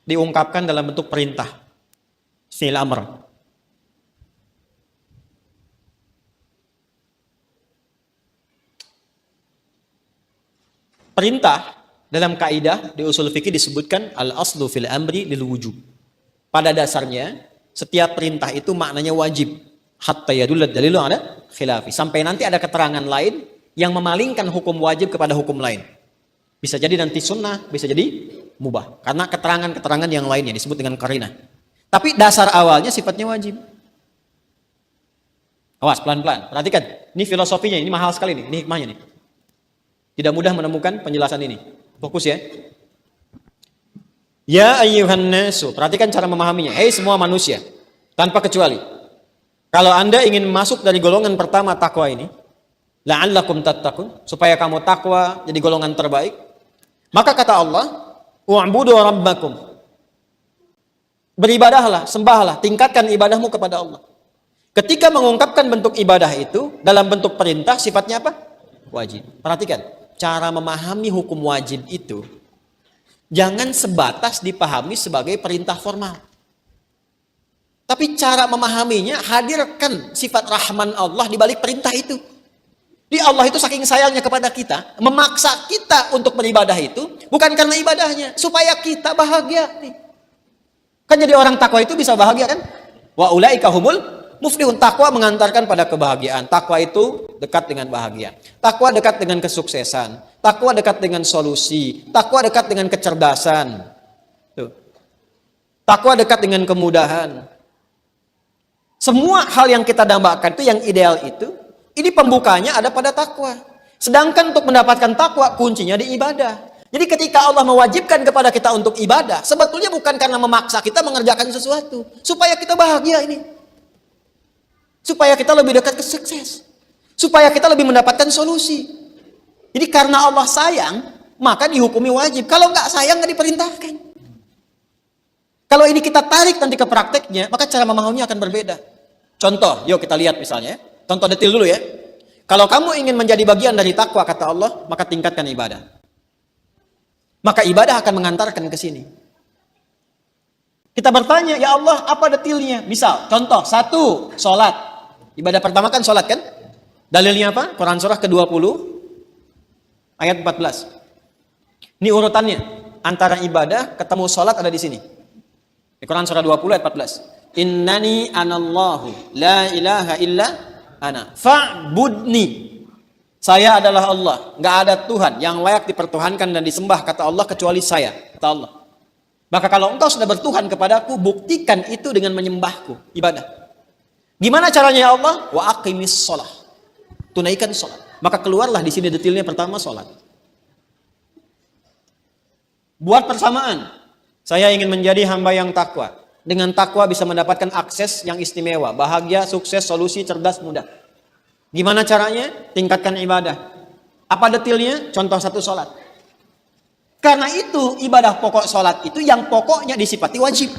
diungkapkan dalam bentuk perintah. Fi'il amr. Perintah dalam kaidah di usul fikih disebutkan al-aslu fil amri lil wujub. Pada dasarnya setiap perintah itu maknanya wajib. Hatta yadullad dalilu ala khilafi. Sampai nanti ada keterangan lain yang memalingkan hukum wajib kepada hukum lain. Bisa jadi nanti sunnah, bisa jadi mubah. Karena keterangan-keterangan yang lainnya disebut dengan qarinah. Tapi dasar awalnya sifatnya wajib. Awas, pelan-pelan. Perhatikan, ini filosofinya, ini mahal sekali nih, ini hikmahnya nih. Tidak mudah menemukan penjelasan ini. Fokus ya. Ya ayyuhan nasu, perhatikan cara memahaminya. Hei semua manusia, tanpa kecuali. Kalau Anda ingin masuk dari golongan pertama takwa ini, la'allakum tattaqun, supaya kamu takwa jadi golongan terbaik, maka kata Allah, wa'budu rabbakum. Beribadahlah, sembahlah, tingkatkan ibadahmu kepada Allah. Ketika mengungkapkan bentuk ibadah itu dalam bentuk perintah, sifatnya apa? Wajib. Perhatikan, cara memahami hukum wajib itu jangan sebatas dipahami sebagai perintah formal. Tapi cara memahaminya, hadirkan sifat rahman Allah di balik perintah itu. Di Allah itu saking sayangnya kepada kita, memaksa kita untuk beribadah itu bukan karena ibadahnya, supaya kita bahagia. Kan jadi orang takwa itu bisa bahagia kan? Wa ulaika humul muflihun. Takwa mengantarkan pada kebahagiaan. Takwa itu dekat dengan bahagia. Takwa dekat dengan kesuksesan. Takwa dekat dengan solusi. Takwa dekat dengan kecerdasan. Tuh. Takwa dekat dengan kemudahan. Semua hal yang kita dambakan itu, yang ideal itu, ini pembukanya ada pada takwa. Sedangkan untuk mendapatkan takwa, kuncinya di ibadah. Jadi ketika Allah mewajibkan kepada kita untuk ibadah, sebetulnya bukan karena memaksa kita mengerjakan sesuatu. Supaya kita bahagia ini. Supaya kita lebih dekat ke sukses. Supaya kita lebih mendapatkan solusi. Jadi karena Allah sayang, maka dihukumi wajib. Kalau nggak sayang, nggak diperintahkan. Kalau ini kita tarik nanti ke prakteknya, maka cara memahaminya akan berbeda. Contoh, yuk kita lihat misalnya. Contoh detil dulu ya. Kalau kamu ingin menjadi bagian dari takwa, kata Allah, maka tingkatkan ibadah. Maka ibadah akan mengantarkan ke sini. Kita bertanya, ya Allah, apa detilnya? Misal, contoh, 1, sholat. Ibadah pertama kan sholat kan? Dalilnya apa? Quran surah ke-20, ayat 14. Ini urutannya. Antara ibadah ketemu sholat ada di sini. Di Quran surah 20 ayat 14. Innani anallahu la ilaha illa ana fa'budni. Saya adalah Allah, nggak ada Tuhan yang layak dipertuhankan dan disembah, kata Allah, kecuali saya, kata Allah. Maka kalau engkau sudah bertuhan kepadaku, buktikan itu dengan menyembahku, ibadah. Gimana caranya ya Allah? Wa aqimis sholah. Tunaikan sholat. Maka keluarlah di sini detilnya pertama sholat. Buat persamaan. Saya ingin menjadi hamba yang takwa. Dengan takwa bisa mendapatkan akses yang istimewa. Bahagia, sukses, solusi, cerdas, mudah. Gimana caranya? Tingkatkan ibadah. Apa detilnya? Contoh 1 sholat. Karena itu ibadah pokok sholat itu yang pokoknya disifati wajib.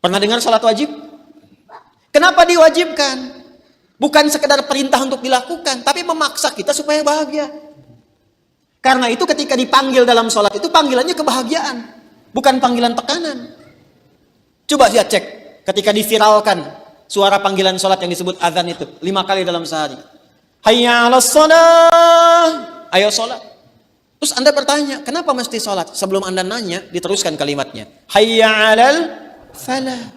Pernah dengar sholat wajib? Kenapa diwajibkan? Bukan sekedar perintah untuk dilakukan, tapi memaksa kita supaya bahagia. Karena itu ketika dipanggil dalam sholat itu panggilannya kebahagiaan, bukan panggilan tekanan. Coba lihat cek, ketika diviralkan suara panggilan sholat yang disebut azan itu 5 kali dalam sehari. Hayya 'alas shalah, ayo sholat. Terus Anda bertanya, kenapa mesti sholat? Sebelum Anda nanya, diteruskan kalimatnya. Hayya 'alal falah.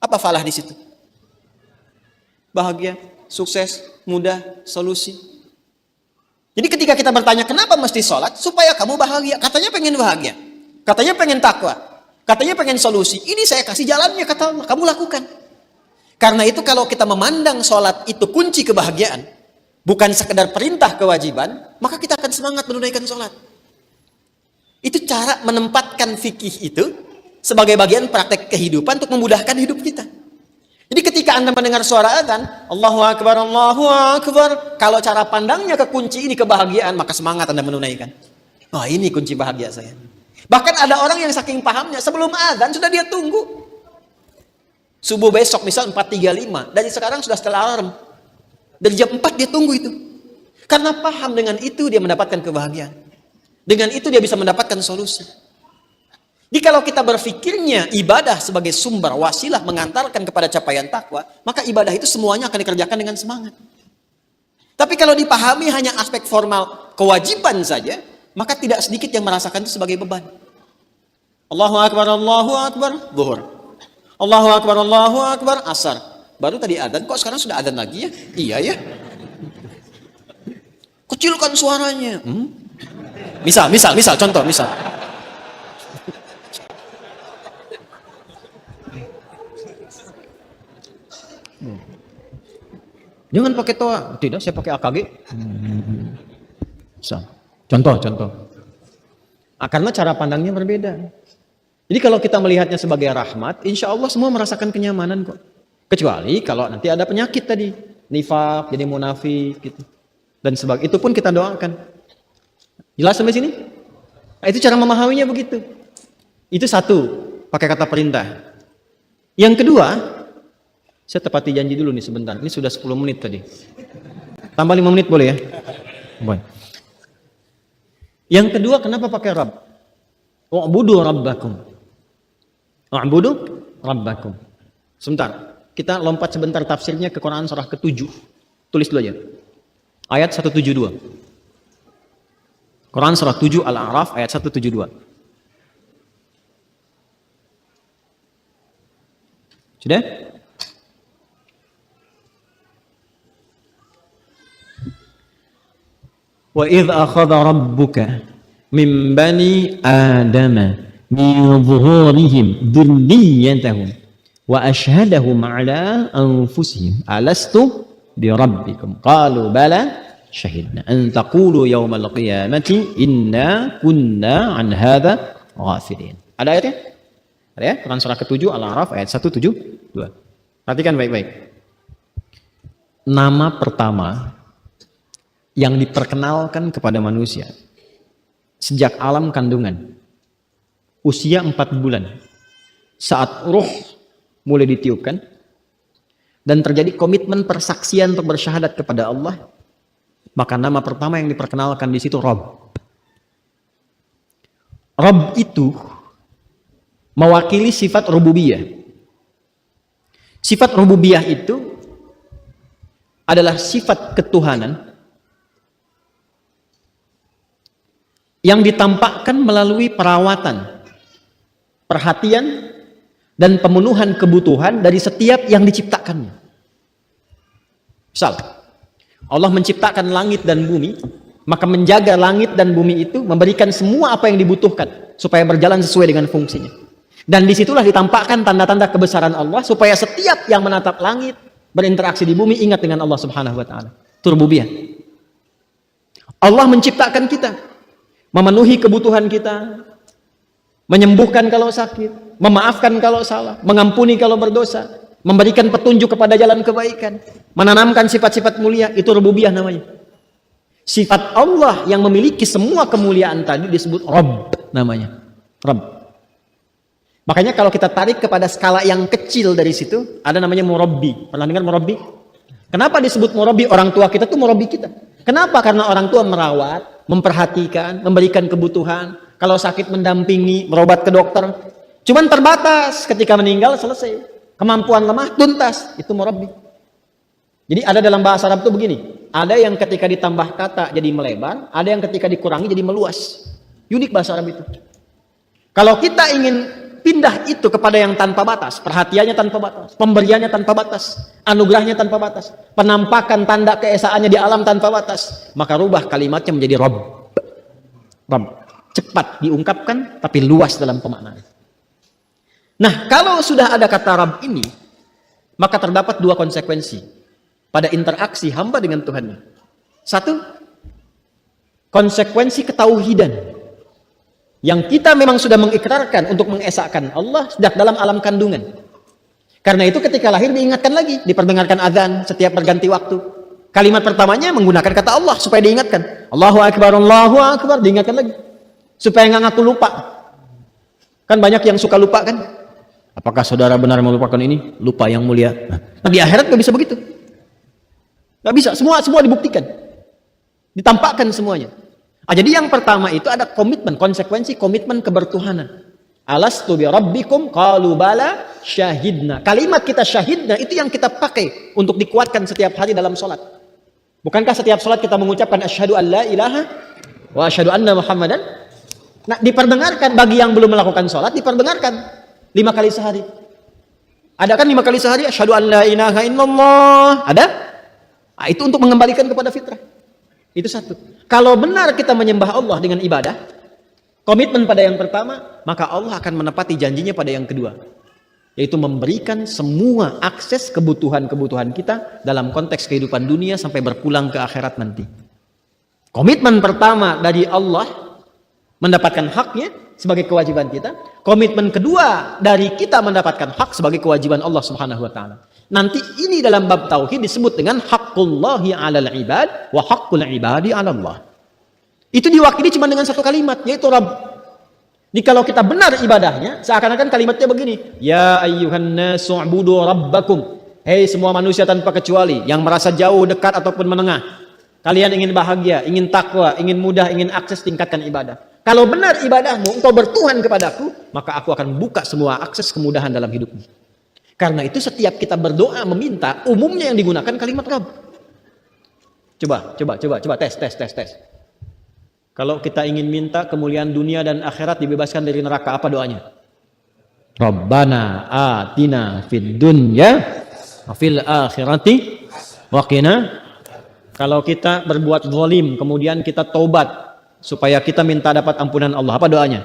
Apa falah di situ? Bahagia, sukses, mudah, solusi. Jadi ketika kita bertanya, kenapa mesti sholat? Supaya kamu bahagia. Katanya pengen bahagia. Katanya pengen takwa. Katanya pengen solusi. Ini saya kasih jalannya, kata Allah. Kamu lakukan. Karena itu kalau kita memandang sholat itu kunci kebahagiaan, bukan sekedar perintah kewajiban, maka kita akan semangat menunaikan sholat. Itu cara menempatkan fikih itu sebagai bagian praktek kehidupan untuk memudahkan hidup kita. Jadi ketika Anda mendengar suara azan, Allahu Akbar, Allahu Akbar, kalau cara pandangnya ke kunci ini kebahagiaan, maka semangat Anda menunaikan. Oh, ini kunci bahagia saya. Bahkan ada orang yang saking pahamnya, sebelum azan sudah dia tunggu. Subuh besok misal 4.35, dari sekarang sudah setel alarm. Dari jam 4 dia tunggu itu. Karena paham dengan itu dia mendapatkan kebahagiaan. Dengan itu dia bisa mendapatkan solusi. Jadi kalau kita berpikirnya ibadah sebagai sumber wasilah mengantarkan kepada capaian takwa, maka ibadah itu semuanya akan dikerjakan dengan semangat. Tapi kalau dipahami hanya aspek formal kewajiban saja, maka tidak sedikit yang merasakan itu sebagai beban. Allahu Akbar, zuhur. Allahu Akbar, asar. Baru tadi adzan, kok sekarang sudah adzan lagi ya? Iya ya. Kecilkan suaranya. Misal, contoh. Jangan pakai toa. Tidak, saya pakai AKG. Contoh. Karena cara pandangnya berbeda. Jadi kalau kita melihatnya sebagai rahmat, insya Allah semua merasakan kenyamanan kok. Kecuali kalau nanti ada penyakit tadi, nifak, jadi munafik, gitu. Dan sebagainya. Itu pun kita doakan. Jelas sampai sini? Nah, itu cara memahaminya begitu. Itu satu, pakai kata perintah. Yang kedua, saya tepati janji dulu nih sebentar. Ini sudah 10 menit tadi. Tambah 5 menit boleh ya? Boleh. Yang kedua, kenapa pakai Rabb? Wa'budu rabbakum. Wa'budu rabbakum. Sebentar. Kita lompat sebentar tafsirnya ke Quran surah ke-7. Tulis dulu aja. Ayat 172. Quran surah 7 Al-A'raf ayat 172. Sudah? Wa idh akhadha rabbuka min bani adama min zuhurihim dhurriyyatahum wa ashhadahum ala anfusihim alastu bi rabbikum qalu bala syahidna an taqulu yawmal qiyamati inna kunna an hadha ghafilin. Ada ayatnya? Ada ya? Quran surah ke-7 Al-A'raf ayat 172. Perhatikan baik-baik. Nama pertama yang diperkenalkan kepada manusia sejak alam kandungan, usia 4 bulan, saat ruh mulai ditiupkan dan terjadi komitmen persaksian untuk bersyahadat kepada Allah, maka nama pertama yang diperkenalkan di situ Rabb. Rabb itu mewakili sifat rububiyah. Sifat rububiyah itu adalah sifat ketuhanan yang ditampakkan melalui perawatan, perhatian, dan pemenuhan kebutuhan dari setiap yang diciptakannya. Misal, Allah menciptakan langit dan bumi, maka menjaga langit dan bumi itu memberikan semua apa yang dibutuhkan supaya berjalan sesuai dengan fungsinya. Dan disitulah ditampakkan tanda-tanda kebesaran Allah supaya setiap yang menatap langit, berinteraksi di bumi ingat dengan Allah Subhanahu wa taala. Itu rububiyah. Allah menciptakan kita, memenuhi kebutuhan kita, menyembuhkan kalau sakit, memaafkan kalau salah, mengampuni kalau berdosa, memberikan petunjuk kepada jalan kebaikan, menanamkan sifat-sifat mulia, itu rububiyah namanya. Sifat Allah yang memiliki semua kemuliaan tadi disebut Rabb namanya. Rabb. Makanya kalau kita tarik kepada skala yang kecil dari situ, ada namanya murabbi. Pernah dengar murabbi? Kenapa disebut murabbi? Orang tua kita tuh murabbi kita. Kenapa? Karena orang tua merawat, memperhatikan, memberikan kebutuhan. Kalau sakit mendampingi, berobat ke dokter. Cuman terbatas, ketika meninggal selesai. Kemampuan lemah, tuntas. Itu murabbi. Jadi ada dalam bahasa Arab itu begini. Ada yang ketika ditambah kata jadi melebar, ada yang ketika dikurangi jadi meluas. Unik bahasa Arab itu. Kalau kita ingin pindah itu kepada yang tanpa batas, perhatiannya tanpa batas, pemberiannya tanpa batas, anugerahnya tanpa batas, penampakan tanda keesaannya di alam tanpa batas, maka rubah kalimatnya menjadi Rabb. Rabb. Cepat diungkapkan tapi luas dalam pemaknaan. Nah, kalau sudah ada kata Rabb ini, maka terdapat dua konsekuensi pada interaksi hamba dengan Tuhannya. Satu, konsekuensi ketauhidan. Yang kita memang sudah mengikrarkan untuk mengesahkan Allah sejak dalam alam kandungan. Karena itu ketika lahir diingatkan lagi, diperdengarkan azan setiap berganti waktu. Kalimat pertamanya menggunakan kata Allah supaya diingatkan. Allahu Akbar, diingatkan lagi. Supaya nggak ngaku lupa. Kan banyak yang suka lupa kan? Apakah saudara benar melupakan ini? Lupa yang mulia. Nah, di akhirat nggak bisa begitu. Nggak bisa, semua dibuktikan. Ditampakkan semuanya. Jadi yang pertama itu ada komitmen, konsekuensi komitmen kebertuhanan. Alastu bi rabbikum qalu bala syahidna. Kalimat kita syahidna itu yang kita pakai untuk dikuatkan setiap hari dalam sholat. Bukankah setiap sholat kita mengucapkan asyhadu an la ilaha wa asyhadu anna muhammadan? Nah, diperdengarkan bagi yang belum melakukan sholat, diperdengarkan 5 kali sehari. Ada kan 5 kali sehari asyhadu an la ilaha illallah? Ada? Nah, itu untuk mengembalikan kepada fitrah. Itu satu. Kalau benar kita menyembah Allah dengan ibadah, komitmen pada yang pertama, maka Allah akan menepati janjinya pada yang kedua, yaitu memberikan semua akses kebutuhan-kebutuhan kita dalam konteks kehidupan dunia sampai berpulang ke akhirat nanti. Komitmen pertama dari Allah mendapatkan haknya sebagai kewajiban kita. Komitmen kedua dari kita mendapatkan hak sebagai kewajiban Allah Subhanahu wa taala. Nanti ini dalam bab tauhid disebut dengan haqqullahi 'alal ibad wa haqqul ibadi 'ala Allah. Itu diwakili cuma dengan satu kalimat, yaitu Rabb. Jadi kalau kita benar ibadahnya, seakan-akan kalimatnya begini, ya ayyuhan nasu ubudu rabbakum. Hei semua manusia tanpa kecuali, yang merasa jauh, dekat ataupun menengah. Kalian ingin bahagia, ingin takwa, ingin mudah, ingin akses, tingkatkan ibadah. Kalau benar ibadahmu, engkau bertuhan kepadaku, maka aku akan buka semua akses kemudahan dalam hidupmu. Karena itu setiap kita berdoa meminta, umumnya yang digunakan kalimat Rabb. Coba tes. Kalau kita ingin minta kemuliaan dunia dan akhirat dibebaskan dari neraka, apa doanya? Rabbana atina fid dunya wa fil akhirati wa qina. Kalau kita berbuat zalim kemudian kita taubat supaya kita minta dapat ampunan Allah, apa doanya?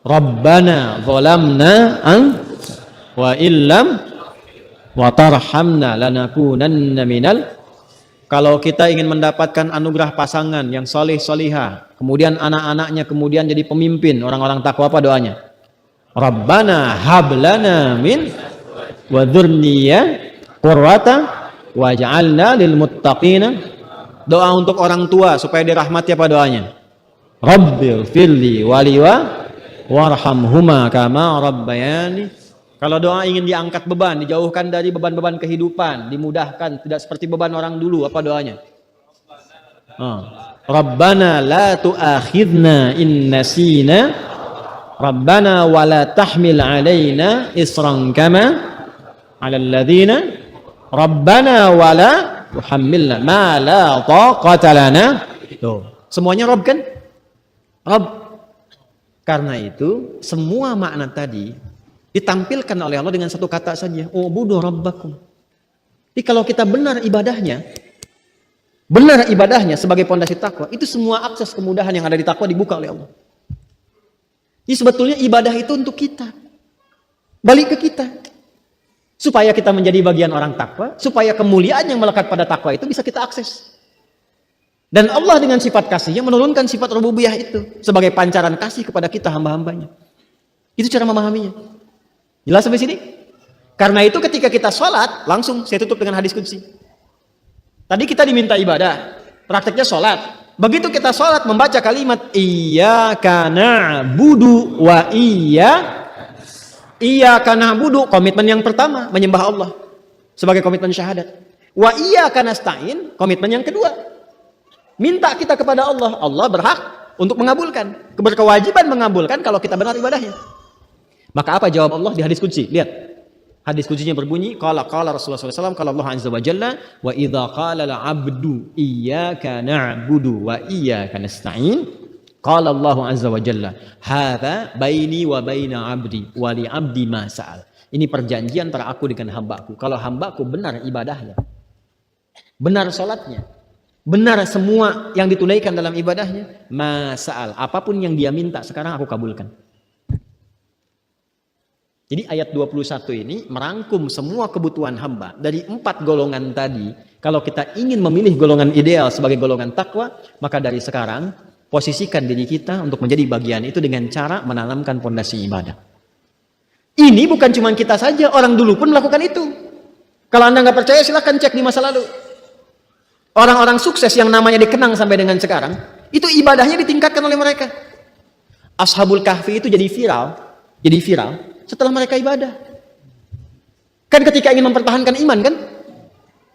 Rabbana zalamna wa illam wa tarhamna lanakunanna minal. Kalau kita ingin mendapatkan anugerah pasangan yang soleh solihah, kemudian anak-anaknya kemudian jadi pemimpin orang-orang takwa, apa doanya? Rabbana hablana min wa dzurriyyah qurrata waj'alna lil muttaqina. Doa untuk orang tua supaya dirahmati, apa doanya? Rabbil firli waliwa warhamhuma kama rabbayani. Kalau doa ingin diangkat beban, dijauhkan dari beban-beban kehidupan, dimudahkan, tidak seperti beban orang dulu, apa doanya? Rabbana la tu'akhidna in nasina, Rabbana wa la tahmil alaina isran kama 'alal ladzina, Rabbana wa la tuhammilna ma la taqata lana. Semuanya Rabb kan? Rabb. Karena itu semua makna tadi ditampilkan oleh Allah dengan satu kata saja, ubudu rabbakum. Jadi kalau kita benar ibadahnya sebagai pondasi takwa, itu semua akses kemudahan yang ada di takwa dibuka oleh Allah. Jadi sebetulnya ibadah itu untuk kita, balik ke kita, supaya kita menjadi bagian orang takwa, supaya kemuliaan yang melekat pada takwa itu bisa kita akses. Dan Allah dengan sifat kasihnya menurunkan sifat rububiyah itu sebagai pancaran kasih kepada kita hamba-hambanya. Itu cara memahaminya. Jelas sampai sini? Karena itu ketika kita sholat, langsung saya tutup dengan hadis qudsi. Tadi kita diminta ibadah, prakteknya sholat. Begitu kita sholat membaca kalimat iyyaka na'budu wa iyyaka na'budu, komitmen yang pertama menyembah Allah sebagai komitmen syahadat. Wa iyyaka nasta'in, komitmen yang kedua. Minta kita kepada Allah, Allah berhak untuk mengabulkan, berkewajiban mengabulkan kalau kita benar ibadahnya. Maka apa jawab Allah di hadis qudsi? Lihat. Hadis qudsnya berbunyi, qala Rasulullah SAW, qala Allah azza wa jalla, wa idza qala al-'abdu iyyaka na'budu wa iyyaka nasta'in, qala Allah azza wa jalla, hadza baini wa baina 'abdi wa li 'abdi ma sa'al. Ini perjanjian antara aku dengan hambaku. Kalau hambaku benar ibadahnya, benar salatnya, benar semua yang ditunaikan dalam ibadahnya, ma sa'al, apapun yang dia minta sekarang aku kabulkan. Jadi ayat 21 ini merangkum semua kebutuhan hamba dari 4 golongan tadi. Kalau kita ingin memilih golongan ideal sebagai golongan takwa, maka dari sekarang posisikan diri kita untuk menjadi bagian itu dengan cara menanamkan pondasi ibadah. Ini bukan cuma kita saja, orang dulu pun melakukan itu. Kalau Anda nggak percaya silahkan cek di masa lalu. Orang-orang sukses yang namanya dikenang sampai dengan sekarang, itu ibadahnya ditingkatkan oleh mereka. Ashabul Kahfi itu jadi viral setelah mereka ibadah. Kan ketika ingin mempertahankan iman kan?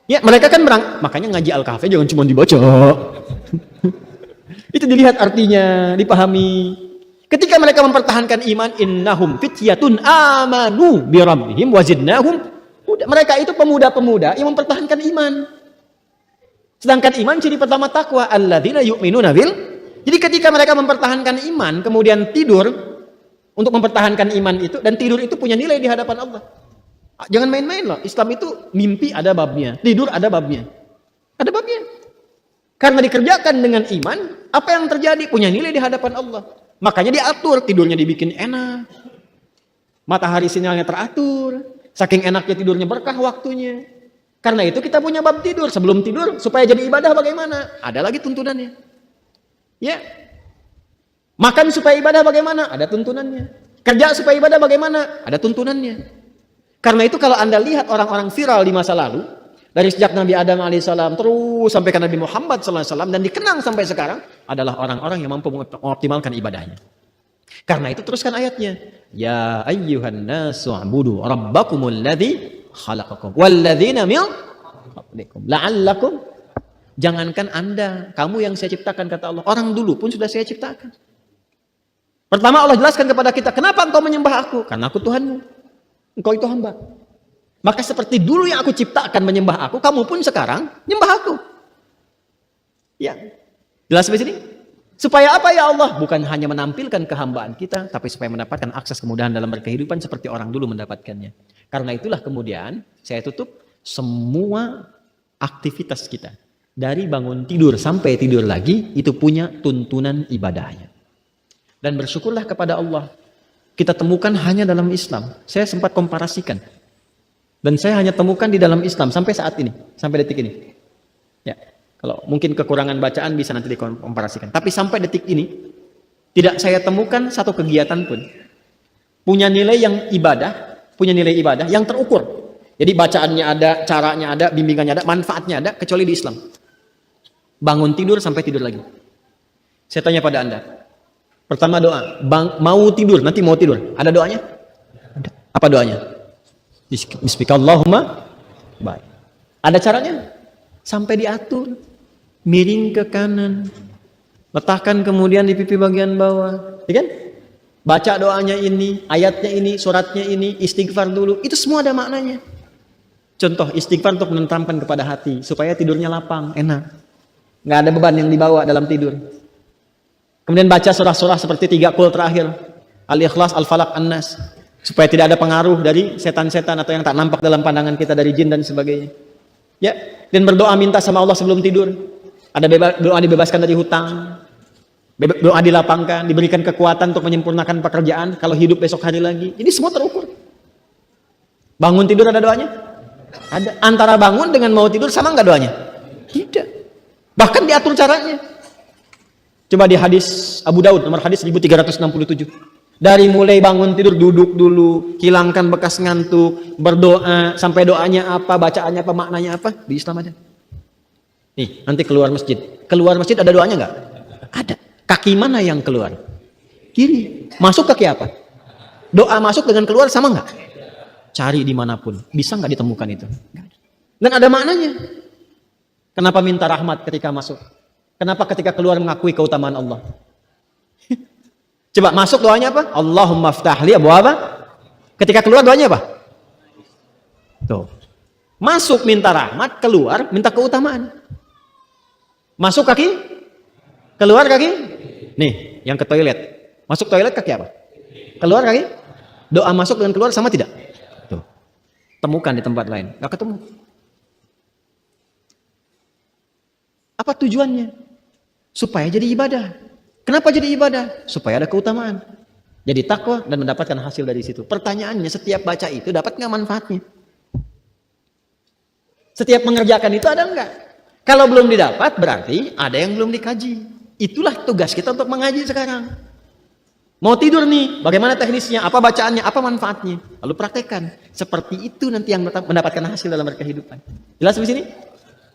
Ya, mereka kan makanya ngaji Al-Kahfi jangan cuma dibaca. Itu dilihat artinya, dipahami. Ketika mereka mempertahankan iman, innahum fityatun amanu bi rabbihim wazidnahum. Mereka itu pemuda-pemuda yang mempertahankan iman. Sedangkan iman ciri pertama takwa, alladzina yu'minuna bil. Jadi ketika mereka mempertahankan iman, kemudian tidur untuk mempertahankan iman itu, dan tidur itu punya nilai di hadapan Allah. Jangan main-main loh. Islam itu mimpi ada babnya, tidur ada babnya. Ada babnya. Karena dikerjakan dengan iman, apa yang terjadi punya nilai di hadapan Allah. Makanya diatur, tidurnya dibikin enak. Matahari sinyalnya teratur. Saking enaknya tidurnya berkah waktunya. Karena itu kita punya bab tidur. Sebelum tidur supaya jadi ibadah bagaimana? Ada lagi tuntunannya. Ya. Makan supaya ibadah bagaimana? Ada tuntunannya. Kerja supaya ibadah bagaimana? Ada tuntunannya. Karena itu kalau Anda lihat orang-orang viral di masa lalu, dari sejak Nabi Adam alaihissalam terus sampai ke Nabi Muhammad sallallahu alaihi wasallam dan dikenang sampai sekarang adalah orang-orang yang mampu mengoptimalkan ibadahnya. Karena itu teruskan ayatnya. Ya ayyuhan nasu ubudu rabbakumul ladzi khalaqakum walladzina min qablikum la'allakum. Jangankan Anda, kamu yang saya ciptakan kata Allah. Orang dulu pun sudah saya ciptakan. Pertama Allah jelaskan kepada kita, kenapa engkau menyembah aku? Karena aku Tuhanmu. Engkau itu hamba. Maka seperti dulu yang aku ciptakan menyembah aku, kamu pun sekarang nyembah aku. Ya. Jelas sampai sini? Supaya apa ya Allah? Bukan hanya menampilkan kehambaan kita, tapi supaya mendapatkan akses kemudahan dalam berkehidupan seperti orang dulu mendapatkannya. Karena itulah kemudian saya tutup semua aktivitas kita. Dari bangun tidur sampai tidur lagi, itu punya tuntunan ibadahnya. Dan bersyukurlah kepada Allah. Kita temukan hanya dalam Islam. Saya sempat komparasikan. Dan saya hanya temukan di dalam Islam sampai saat ini, sampai detik ini. Ya, kalau mungkin kekurangan bacaan bisa nanti dikomparasikan. Tapi sampai detik ini tidak saya temukan satu kegiatan pun punya nilai yang ibadah, punya nilai ibadah yang terukur. Jadi bacaannya ada, caranya ada, bimbingannya ada, manfaatnya ada, kecuali di Islam. Bangun tidur sampai tidur lagi. Saya tanya pada Anda. Pertama doa, mau tidur, nanti mau tidur. Ada doanya? Ada. Apa doanya? Bismillahirrahmanirrahim. Baik. Ada caranya? Sampai diatur. Miring ke kanan. Letakkan kemudian di pipi bagian bawah. Ya kan? Baca doanya ini, ayatnya ini, suratnya ini, istighfar dulu. Itu semua ada maknanya. Contoh istighfar untuk menenteramkan kepada hati. Supaya tidurnya lapang, enak. Nggak ada beban yang dibawa dalam tidur. Kemudian baca surah-surah seperti 3 qul terakhir. Al-Ikhlas, Al-Falaq, An-Nas. Supaya tidak ada pengaruh dari setan-setan atau yang tak nampak dalam pandangan kita dari jin dan sebagainya. Ya, dan berdoa minta sama Allah sebelum tidur. Ada doa dibebaskan dari hutang. Doa dilapangkan, diberikan kekuatan untuk menyempurnakan pekerjaan kalau hidup besok hari lagi. Jadi semua terukur. Bangun tidur ada doanya? Ada. Antara bangun dengan mau tidur sama enggak doanya? Tidak. Bahkan diatur caranya. Coba di hadis Abu Daud nomor hadis 1367. Dari mulai bangun tidur duduk dulu, hilangkan bekas ngantuk, berdoa sampai doanya apa, bacaannya apa, maknanya apa, di Islam aja. Nih, nanti keluar masjid. Keluar masjid ada doanya enggak? Ada. Kaki mana yang keluar? Kiri. Masuk kaki apa? Doa masuk dengan keluar sama enggak? Cari dimanapun. Bisa enggak ditemukan itu? Dan ada maknanya. Kenapa minta rahmat ketika masuk? Kenapa ketika keluar mengakui keutamaan Allah? Coba masuk doanya apa? Allahumma ftahli abwaaba. Ketika keluar doanya apa? Tuh. Masuk minta rahmat, keluar minta keutamaan. Masuk kaki, keluar kaki. Nih, yang ke toilet. Masuk toilet kaki apa? Keluar kaki. Doa masuk dan keluar sama tidak? Tuh. Temukan di tempat lain. Gak ketemu. Apa tujuannya? Supaya jadi ibadah. Kenapa jadi ibadah? Supaya ada keutamaan. Jadi takwa dan mendapatkan hasil dari situ. Pertanyaannya, setiap baca itu dapat nggak manfaatnya? Setiap mengerjakan itu ada nggak? Kalau belum didapat, berarti ada yang belum dikaji. Itulah tugas kita untuk mengaji sekarang. Mau tidur nih, bagaimana teknisnya? Apa bacaannya? Apa manfaatnya? Lalu praktekkan. Seperti itu nanti yang mendapatkan hasil dalam berkehidupan. Jelas di sini?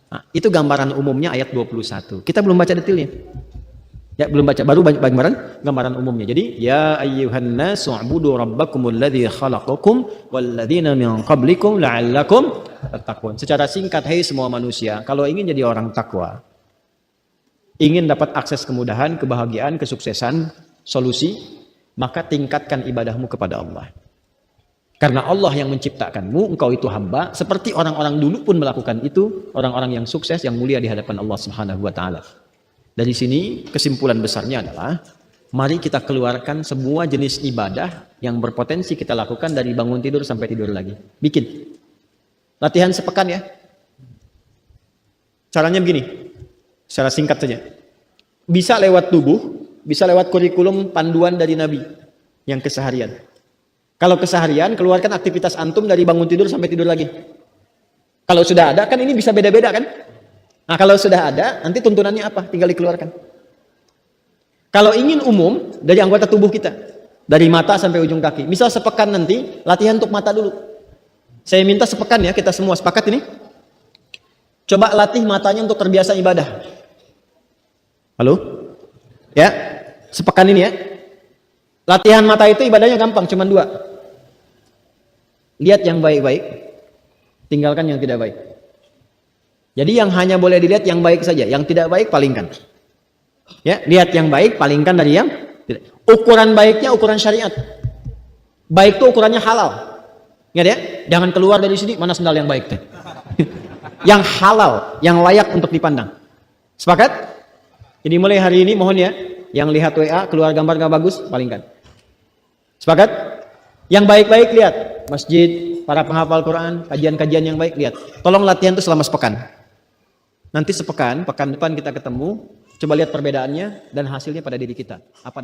Nah, itu gambaran umumnya ayat 21. Kita belum baca detailnya. Ya, belum baca, baru gambaran umumnya. Jadi, ya ayyuhan nasu ubudu rabbakumul ladzi khalaqakum walladzina min qablikum la'allakum tattaqun. Secara singkat, hai semua manusia, kalau ingin jadi orang takwa, ingin dapat akses kemudahan, kebahagiaan, kesuksesan, solusi, maka tingkatkan ibadahmu kepada Allah. Karena Allah yang menciptakanmu, engkau itu hamba, seperti orang-orang dulu pun melakukan itu, orang-orang yang sukses, yang mulia di hadapan Allah Subhanahu wa taala. Dari sini kesimpulan besarnya adalah mari kita keluarkan semua jenis ibadah yang berpotensi kita lakukan dari bangun tidur sampai tidur lagi. Bikin. Latihan sepekan ya. Caranya begini. Secara singkat saja. Bisa lewat tubuh, bisa lewat kurikulum panduan dari Nabi yang keseharian. Kalau keseharian, keluarkan aktivitas antum dari bangun tidur sampai tidur lagi. Kalau sudah ada, kan ini bisa beda-beda kan? Nah, kalau sudah ada, nanti tuntunannya apa? Tinggal dikeluarkan. Kalau ingin umum, dari anggota tubuh kita. Dari mata sampai ujung kaki. Misal sepekan nanti, latihan untuk mata dulu. Saya minta sepekan ya, kita semua sepakat ini. Coba latih matanya untuk terbiasa ibadah. Halo? Ya, sepekan ini ya. Latihan mata itu ibadahnya gampang, cuma 2. Lihat yang baik-baik, tinggalkan yang tidak baik. Jadi yang hanya boleh dilihat yang baik saja, yang tidak baik palingkan. Ya, lihat yang baik, palingkan dari yang tidak. Ukuran baiknya ukuran syariat. Baik itu ukurannya halal. Ingat ya, jangan keluar dari sini mana sendal yang baik teh. Yang halal, yang layak untuk dipandang. Sepakat? Jadi mulai hari ini mohon ya, yang lihat WA keluar gambar gak bagus, palingkan. Sepakat? Yang baik-baik lihat, masjid, para penghafal Quran, kajian-kajian yang baik lihat. Tolong latihan itu selama sepekan. Nanti sepekan, pekan depan kita ketemu. Coba lihat perbedaannya dan hasilnya pada diri kita. Apa